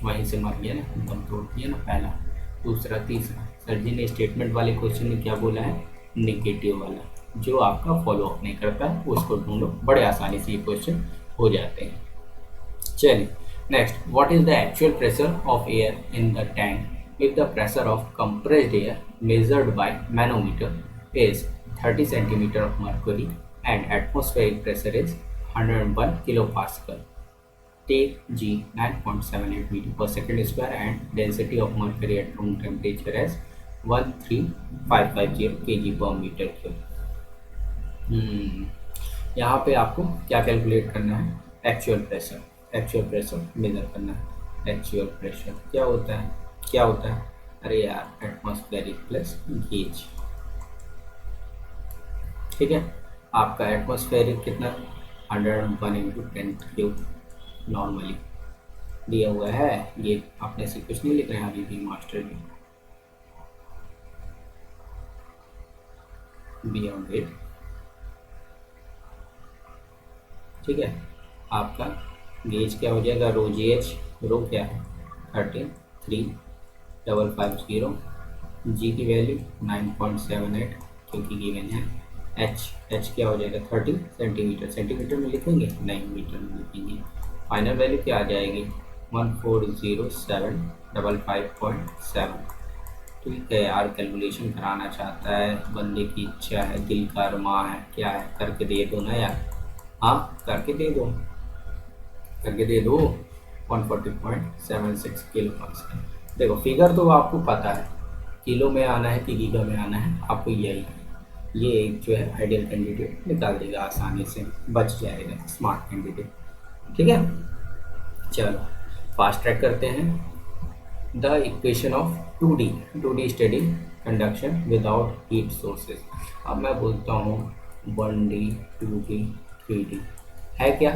वहीं से मर गया ना, दम तोड़ दिया ना पहला। दूसरा, तीसरा, सर जी ने स्टेटमेंट वाले क्वेश्चन में क्या बोला है, निगेटिव वाला, जो आपका फॉलो अप नहीं करता है उसको ढूंढो, बड़े आसानी से ये क्वेश्चन हो जाते हैं। चलिए next, what is the actual pressure of air in the tank if the pressure of compressed air measured by manometer is 30 centimeter of mercury and atmospheric pressure is 101 kilopascal. Take G 9.78 meter per second square and density of mercury at room temperature as 13550 kg per meter cube. यहाँ पे आपको क्या calculate करना है, actual pressure measure करना है। Actual pressure क्या होता है, अरे यार एटमॉस्फेरिक प्लस गेज, ठीक है। आपका एटमॉस्फेरिक कितना, 101 इंटू 10³ नॉर्मली दिया हुआ है। ये आपने से कुछ नहीं लिख रहे हैं अभी भी, मास्टर बियॉन्ड इट, ठीक है। आपका गेज क्या हो जाएगा, रो जी एच, रो क्या है 13350, जी की वैल्यू 9.78 क्योंकि गिवन है। एच क्या हो जाएगा 30 सेंटीमीटर, सेंटीमीटर में लिखेंगे नहीं, मीटर में लिखेंगे। फाइनल वैल्यू क्या आ जाएगी 14075.7। ठीक है यार, कैलकुलेशन कराना चाहता है, बंदे की इच्छा है, दिल का अरमां है, क्या है, करके दे दो ना यार, हाँ करके दे दो 140.76 किलो पास्कल। देखो फिगर तो आपको पता है, किलो में आना है कि गीगा में आना है, आपको यही ये एक जो है आइडियल कैंडिडेट निकाल देगा आसानी से, बच जाएगा स्मार्ट कैंडिडेट, ठीक है। चलो फास्ट ट्रैक करते हैं। The equation of 2D study conduction without heat sources. अब मैं बोलता हूँ 1D 2D 3D है क्या,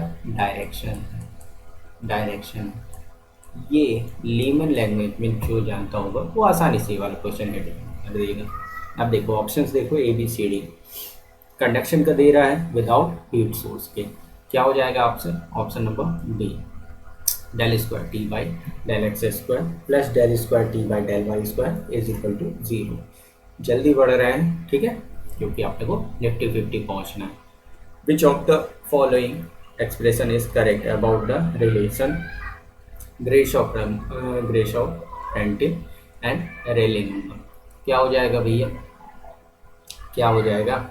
डायरेक्शन। ये लेमन लैंग्वेज में जो जानता होगा वो आसानी से वाला क्वेश्चन कर देगा। अब देखो ऑप्शंस देखो, ABCD कंडक्शन का दे रहा है विदाउट हीट सोर्स के, क्या हो जाएगा option number B, del square T by del x square plus del square T by del y square is equal to 0। जल्दी बढ़ रहे हैं, ठीक है, क्योंकि आपने को निफ्टी 50 पहुंचना है। Which of the following expression is correct about the relation Grashof Prandtl and Rayleigh number. क्या हो जाएगा भैया, क्या हो जाएगा,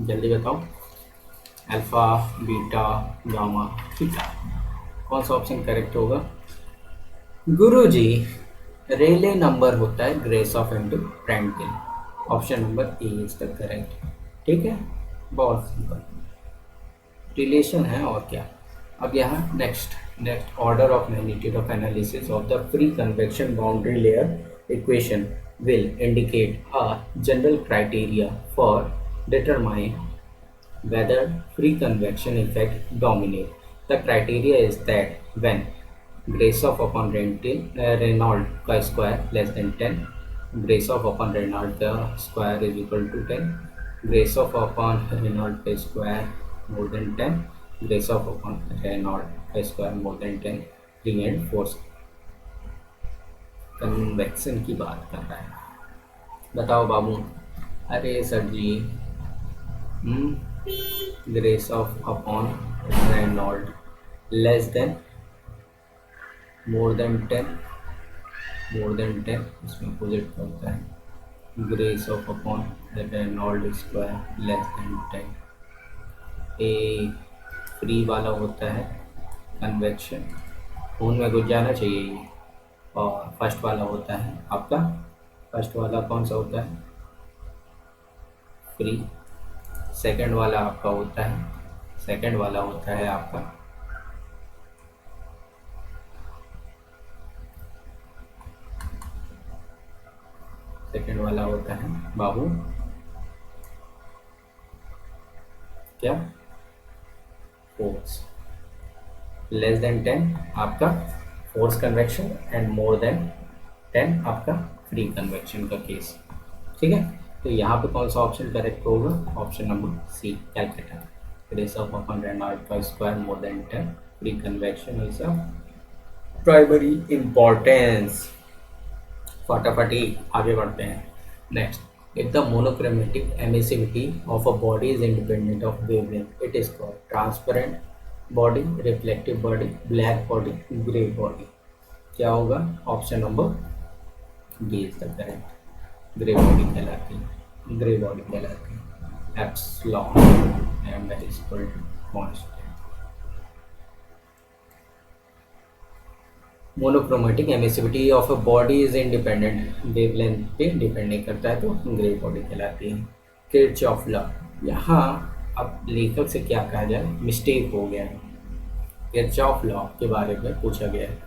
जल्दी बताओ, अल्फा बीटा गामा थीटा, कौन सा ऑप्शन करेक्ट होगा गुरुजी? रेले नंबर होता है Grashof into Prandtl, option number A is the correct, ठीक है, बहुत सिंपल रिलेशन है और क्या। अब यहाँ next order of magnitude of analysis of the free convection boundary layer equation will indicate a general criteria for determining whether free convection effect dominate. The criteria is that when Grashof upon Reynolds का square less than 10, Grashof upon Reynolds का square is equal to 10, Grashof upon Reynolds का square more than 10, Grashof upon Reynolds का square more than 10, free and force convection की बात कर रहा है। बताओ बाबू, अरे sir ji, Grashof upon Reynold less than more than 10, इसमें अपोजिट होता है, Grashof upon Reynold square less than 10। A free वाला होता है कन्वेक्शन, खून में घुस जाना चाहिए ये, और फर्स्ट वाला होता है आपका, फर्स्ट वाला कौन सा होता है फ्री, सेकंड वाला आपका होता है, सेकंड वाला होता है आपका सेकंड वाला होता है बाबू क्या, फोर्स लेस देन 10 आपका force convection and more than 10 आपका फ्री कन्वेक्शन का केस। ठीक है, तो यहाँ पे कौन सा ऑप्शन करेक्ट होगा? Option number C, Calcutta. Race of upon Reynold का square more than 10, free convection is a primary importance. फटाफटी आगे बढ़ते हैं। Next, if the monochromatic emissivity of a body is independent of wavelength it is called transparent body, reflective body, black body, grey body. क्या होगा? Option number D is the correct. Grey body कहलाती है, grey body कहलाती है। Epsilon and that is equal to constant. Monochromatic emissivity of a body is independent, wavelength पे depend नहीं करता है, तो ग्रे बॉडी कहलाती है। किरचॉफ लॉ, यहाँ अब लेखक से क्या कहा जाए, मिस्टेक हो गया है। किरचॉफ लॉ के बारे में पूछा गया है,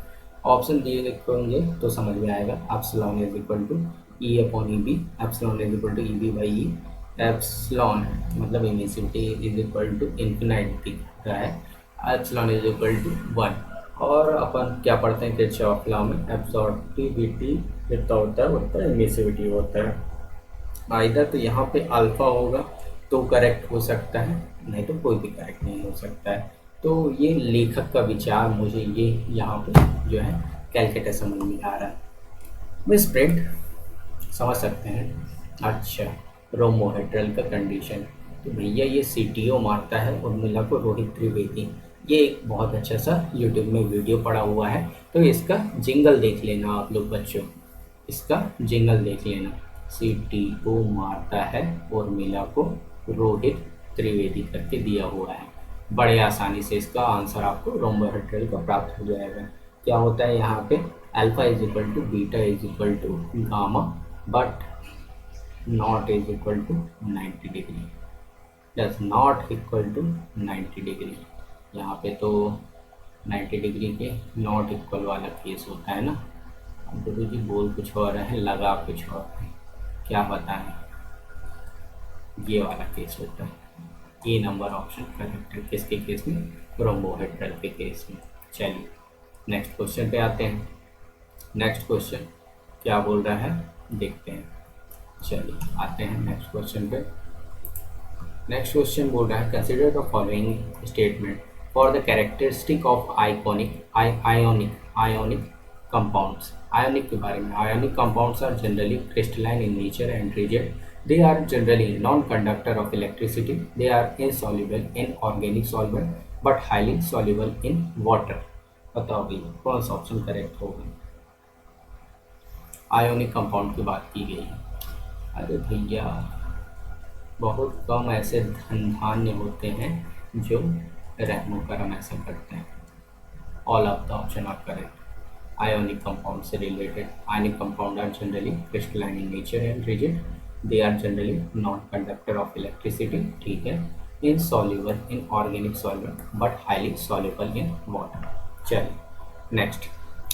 ऑप्शन दिए लिखोगे तो समझ में आएगा। Epsilon is equal to E upon E B, epsilon is equal to E B by E, epsilon मतलब emissivity is equal to infinite दिख रहा है, एप्सिलॉन इज इक्वल टू 1। और अपन क्या पढ़ते हैं किरचॉफ लॉ में, एब्सॉर्बिविटी जितना होता है उतना एमिसिविटी होता है। इधर तो यहाँ पे अल्फा होगा तो करेक्ट हो सकता है, नहीं तो कोई भी करेक्ट नहीं हो सकता है। तो ये लेखक का विचार, मुझे ये यहाँ पे जो है कैलकुलेटर समझ में आ रहा है। मिस प्रिंट समझ सकते हैं। अच्छा, रोमोहेड्रल का कंडीशन, तो भैया ये CTO मारता है उर्मिला को रोहित त्रिवेदी। ये एक बहुत अच्छा सा यूट्यूब में वीडियो पड़ा हुआ है, तो इसका जिंगल देख लेना आप लोग बच्चों, इसका जिंगल देख लेना। CTO मारता है उर्मिला को रोहित त्रिवेदी करके दिया हुआ है। बड़े आसानी से इसका आंसर आपको रोमोहेड्रल का प्राप्त हो जाएगा। क्या होता है यहाँ पे, alpha is equal to beta is equal to gamma but not is equal to 90 degree, does not equal to 90 degree. यहाँ पे तो 90 डिग्री के नॉट इक्वल वाला केस होता है ना। गुरु जी बोल कुछ और है, लगा कुछ और है, क्या बताएं, ये वाला केस होता है। ए नंबर ऑप्शन करेक्ट है किसके केस में, रोमोहेड्रल के केस में। चलिए नेक्स्ट क्वेश्चन पे आते हैं। नेक्स्ट क्वेश्चन क्या बोल रहा है देखते हैं। चलिए आते हैं नेक्स्ट क्वेश्चन पे। नेक्स्ट क्वेश्चन बोल रहा है, consider the following statement for the characteristic of ionic compounds. Ionic के बारे में, ionic compounds are generally crystalline in nature and rigid, they are generally non-conductor of electricity, they are insoluble in organic solvent but highly soluble in water। बताओ भैया कौन सा option correct होगा? Ionic compound की बात की गई है। अरे भैया बहुत कम ऐसे धान्य होते हैं जो रहमो करम ऐसा करते हैं। All of the option are correct. Ionic compound से related, ionic compound are generally crystalline in nature and rigid, they are generally non-conductor of electricity, ठीक है, insoluble in organic solvent but highly soluble in water। चलिए next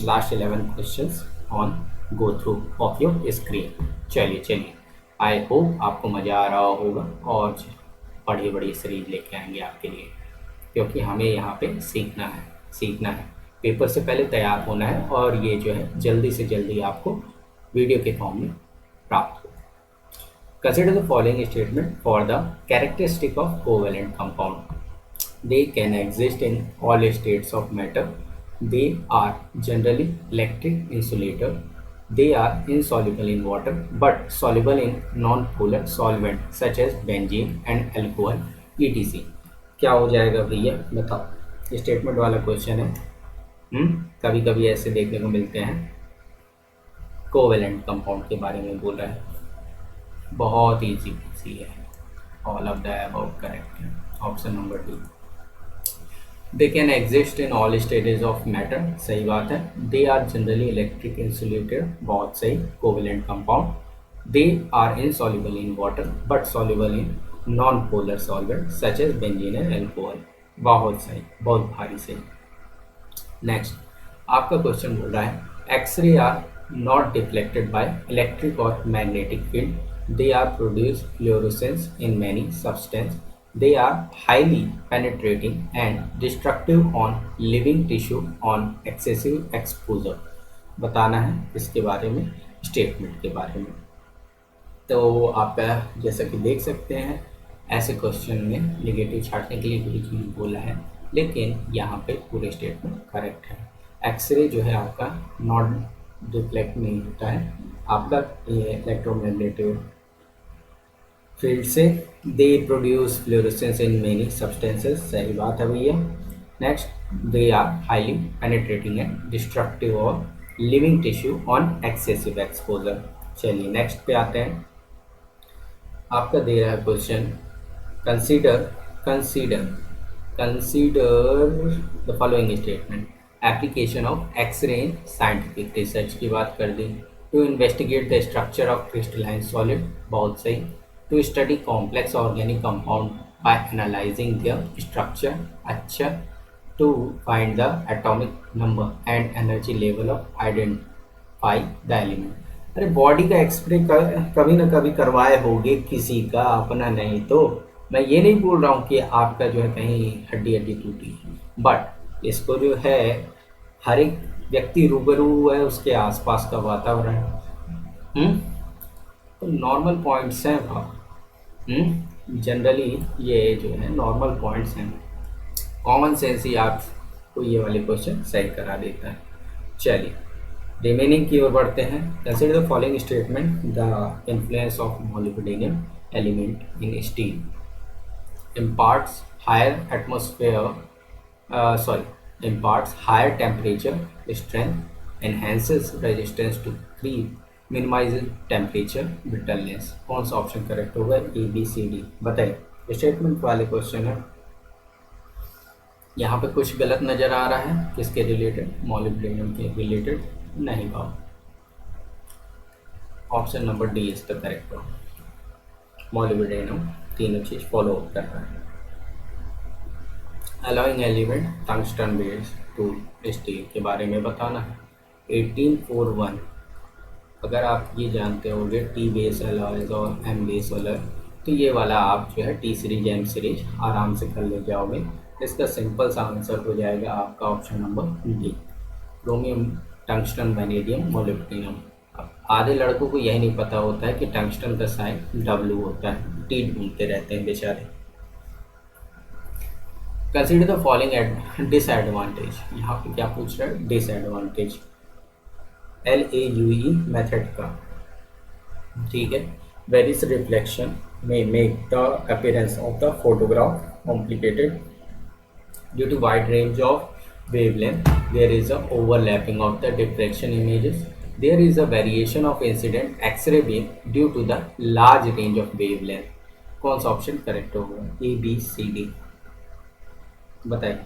last 11 questions on go through of your screen. चलिए I hope आपको मज़ा आ रहा होगा और बड़ी बड़ी सीरीज लेके आएंगे आपके लिए, क्योंकि हमें यहाँ पे सीखना है, पेपर से पहले तैयार होना है और ये जो है जल्दी से जल्दी आपको वीडियो के फॉर्म में प्राप्त हो। Consider the following statement for the characteristic of covalent compound. They can exist in all states of matter. They are generally electric insulator. They are insoluble in water but soluble in non-polar solvent such as benzene and alcohol etc। क्या हो जाएगा भैया बताओ? Statement वाला question है। कभी कभी ऐसे देखने को मिलते हैं। कोवेलेंट कंपाउंड के बारे में बोल रहा है, बहुत ईजी है। All of the above correct है, option number D. They can exist in all stages of matter, सही बात है। They are generally electric insulated, बहुत सही। Covalent compound. They are insoluble in water but soluble in non polar solvent such as benzene and alcohol, बहुत सही, बहुत भारी सही। नेक्स्ट आपका क्वेश्चन बोल रहा है, x ray are not deflected by electric और magnetic field, they are produce fluorescence in many substances, they are highly penetrating and destructive on living tissue on excessive exposure। बताना है इसके बारे में। स्टेटमेंट के बारे में। तो आप जैसा कि देख सकते हैं ऐसे क्वेश्चन में नेगेटिव छाटने के लिए कुछ नहीं बोला है, लेकिन यहाँ पे पूरे स्टेटमेंट करेक्ट है। एक्सरे जो है आपका नॉन रिफ्लेक्ट नहीं होता है, आपका ये इलेक्ट्रोमैग्नेटिक फील्ड से they produce fluorescence in many substances, सही बात है भैया। Next, they are highly penetrating and destructive और living tissue on excessive exposure. चलिए नेक्स्ट पे आते हैं। आपका दे रहा है question, consider consider consider the following statement. Application of x ray in scientific research की बात कर दी। To investigate the structure of crystalline solid, बहुत सही। To study complex organic compound by analysing there structure, अच्छा। To find the atomic number and energy level of identify the element. अरे body का x-ray कभी ना कभी करवाए होगे किसी का, अपना नहीं तो। मैं ये नहीं बोल रहा हूँ कि आपका जो है कहीं हड्डी हड्डी टूटी है, बट इसको जो है हर एक व्यक्ति रूबरू है उसके आसपास का वातावरण। तो नॉर्मल पॉइंट्स हैं जनरली ये जो है नॉर्मल पॉइंट्स हैं। कॉमन सेंस ही आपको ये वाले क्वेश्चन सही करा देता है। चलिए रिमेनिंग की ओर बढ़ते हैं। Consider the following statement. The influence of molybdenum element in steel imparts higher atmosphere imparts higher temperature strength, enhances resistance to creep, minimizes temperature brittleness। कौन सा ऑप्शन करेक्ट होगा? ए बी सी डी बताइए। Statement वाले question है, यहाँ पे कुछ गलत नज़र आ रहा है, किसके रिलेटेड? मोलिब्डेनम के रिलेटेड नहीं बाबू। Option number D is the correct one. Molybdenum तीनों चीज फॉलो कर रहा है। Alloying element tungsten based to steel के बारे में बताना है। 1841 अगर आप ये जानते होंगे टी बेस अलॉयज और एम बेस अलॉय, तो ये वाला आप जो है टी सीरीज एम सीरीज आराम से कर ले जाओगे। इसका सिंपल सा आंसर हो जाएगा आपका option number D, chromium tungsten vanadium molybdenum. आधे लड़कों को यही नहीं पता होता है कि टंगस्टन का साइन डब्ल्यू होता है, टी ढूंढते रहते हैं बेचारे। Consider the following disadvantage. यहाँ पे क्या पूछ रहा है? डिसएडवांटेज LAUE मेथड का, ठीक है। वेरियस रिफ्लेक्शन में make the appearance of the photograph complicated due to wide range of wavelength. There is a overlapping of the diffraction images. There is a variation of incident X-ray beam due to the large range of wavelength. कौन सा option correct होगा? A B C D बताइए।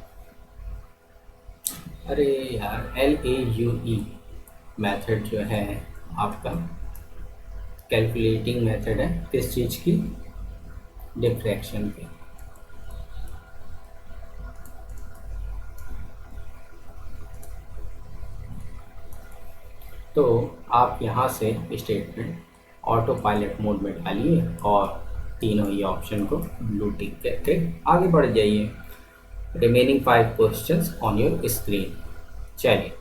अरे यार LAUE method जो है आपका calculating method है, किस चीज़ की? डिफ्रैक्शन की। तो आप यहाँ से स्टेटमेंट ऑटो पायलट मोड में डालिए और तीनों ही ऑप्शन को ब्लू टिक करके आगे बढ़ जाइए। Remaining 5 questions on your screen. चलिए,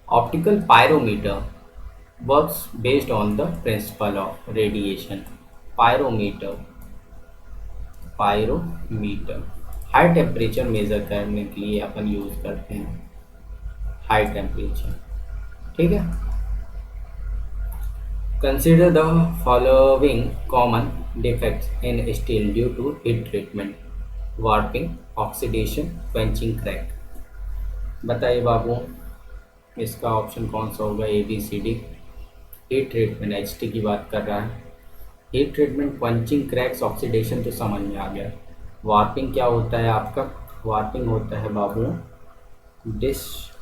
optical pyrometer works based on the principle of radiation. Pyrometer high temperature measure करने के लिए अपन यूज़ करते हैं, हाई टेम्परेचर, ठीक है। Consider the following common defects in steel due to heat treatment: warping, oxidation, quenching, crack। बताइए बाबू, इसका option कौन सा होगा? A B C D. Heat treatment HT की बात कर रहा है। Heat treatment, quenching, cracks, oxidation तो समझ में आ गया। वार्पिंग क्या होता है आपका? वार्पिंग होता है बाबू डिस्टॉर्शन।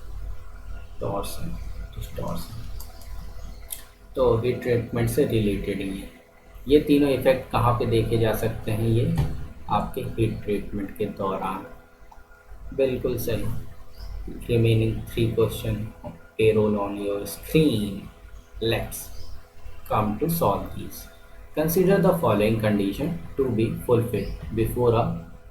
तो हीट ट्रीटमेंट से रिलेटेड ही है। ये तीनों इफेक्ट कहाँ पे देखे जा सकते हैं? ये आपके हीट ट्रीटमेंट के दौरान। बिल्कुल सही। Remaining 3 question payroll on your screen. Let's come to solve these. Consider the following condition to be fulfilled before a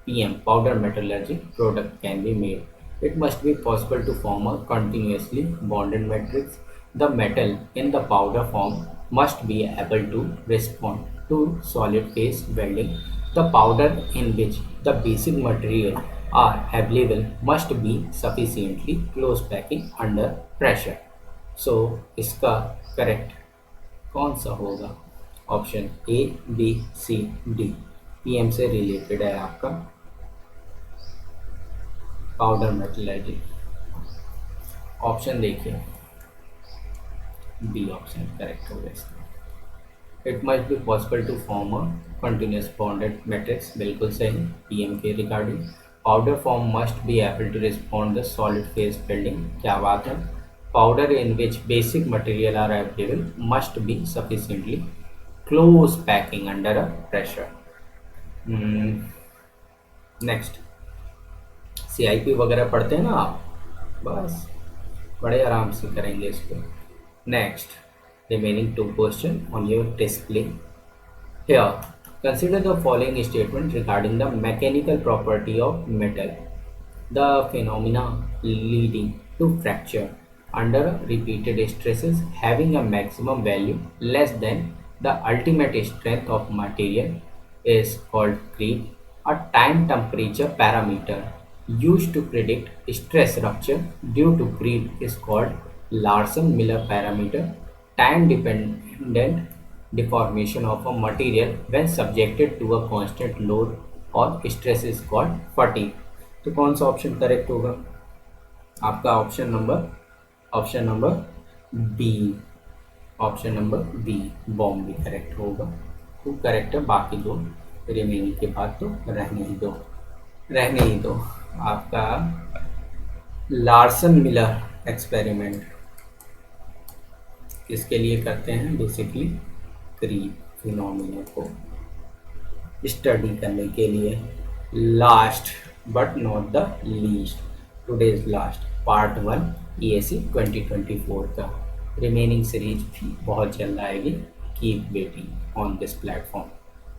PM powder metallurgy product can be made. It must be possible to form a continuously bonded matrix. The metal in the powder form must be able to respond to solid phase welding. The powder in which the basic material are available must be sufficiently close packing under pressure. So इसका correct कौन सा होगा? Option A, B, C, D. PM से related है आपका powder metallurgy. Option देखिए, B option correct होगा इसका। It must be possible to form a continuous bonded matrix, बिल्कुल सही। पीएम के regarding powder form must be able to respond the solid phase building, क्या बात है। Powder in which basic material are available must be sufficiently close packing under a pressure. Next, CIP वगैरह पढ़ते हैं ना आप, बस बड़े आराम से करेंगे इसको। Next, remaining 2 questions on your display. Here, consider the following statement regarding the mechanical property of metal. The phenomena leading to fracture under repeated stresses having a maximum value less than the ultimate strength of material is called creep. A time temperature parameter used to predict stress rupture due to creep is called Larsen-Miller parameter. Time dependent deformation of a material when subjected to a constant load or stress is called fatigue. तो कौन सा option correct होगा आपका? Option number B, option number B बॉम्ब भी correct होगा। तो correct है, बाकी दो रिमेनिंग के बाद तो रहने ही दो। आपका लार्सन मिलर एक्सपेरिमेंट किसके लिए करते हैं? बेसिकली क्रीप फिनोमिना को स्टडी करने के लिए। Last but not the least, today's last part 1 EAC 2024 का रिमेनिंग सीरीज भी बहुत जल्द आएगी। Keep waiting on this platform.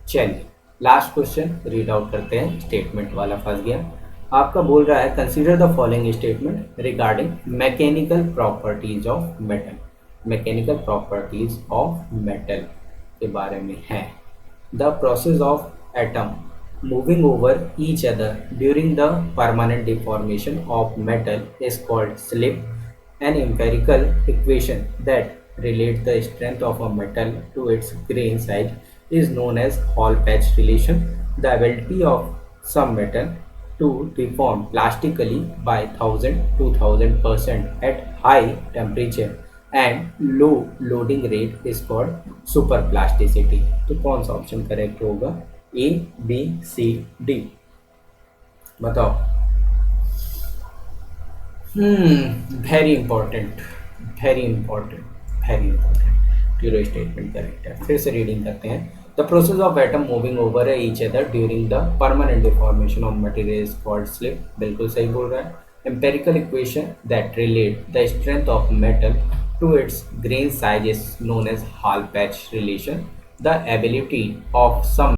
चलिए लास्ट क्वेश्चन रीड आउट करते हैं। स्टेटमेंट वाला फंस गया। आपका बोल रहा है consider the following statement regarding mechanical properties of metal. Mechanical properties of metal के बारे में है। The process of atom moving over each other during the permanent deformation of metal is called slip. An empirical equation that relates the strength of a metal to its grain size is known as Hall patch relation. The ability of some metal to deform plastically by 1000-2000% at high temperature and low loading rate is called superplasticity. तो कौन सा option correct होगा? A, B, C, D बताओ। Very important ट्यूरो statement correct है। फिर से reading करते हैं। The process of atom moving over each other during the permanent deformation of material is called slip, बिल्कुल सही बोल रहा है। Empirical equation that relate the strength of metal to its grain size is known as Hall Petch relation. The ability of some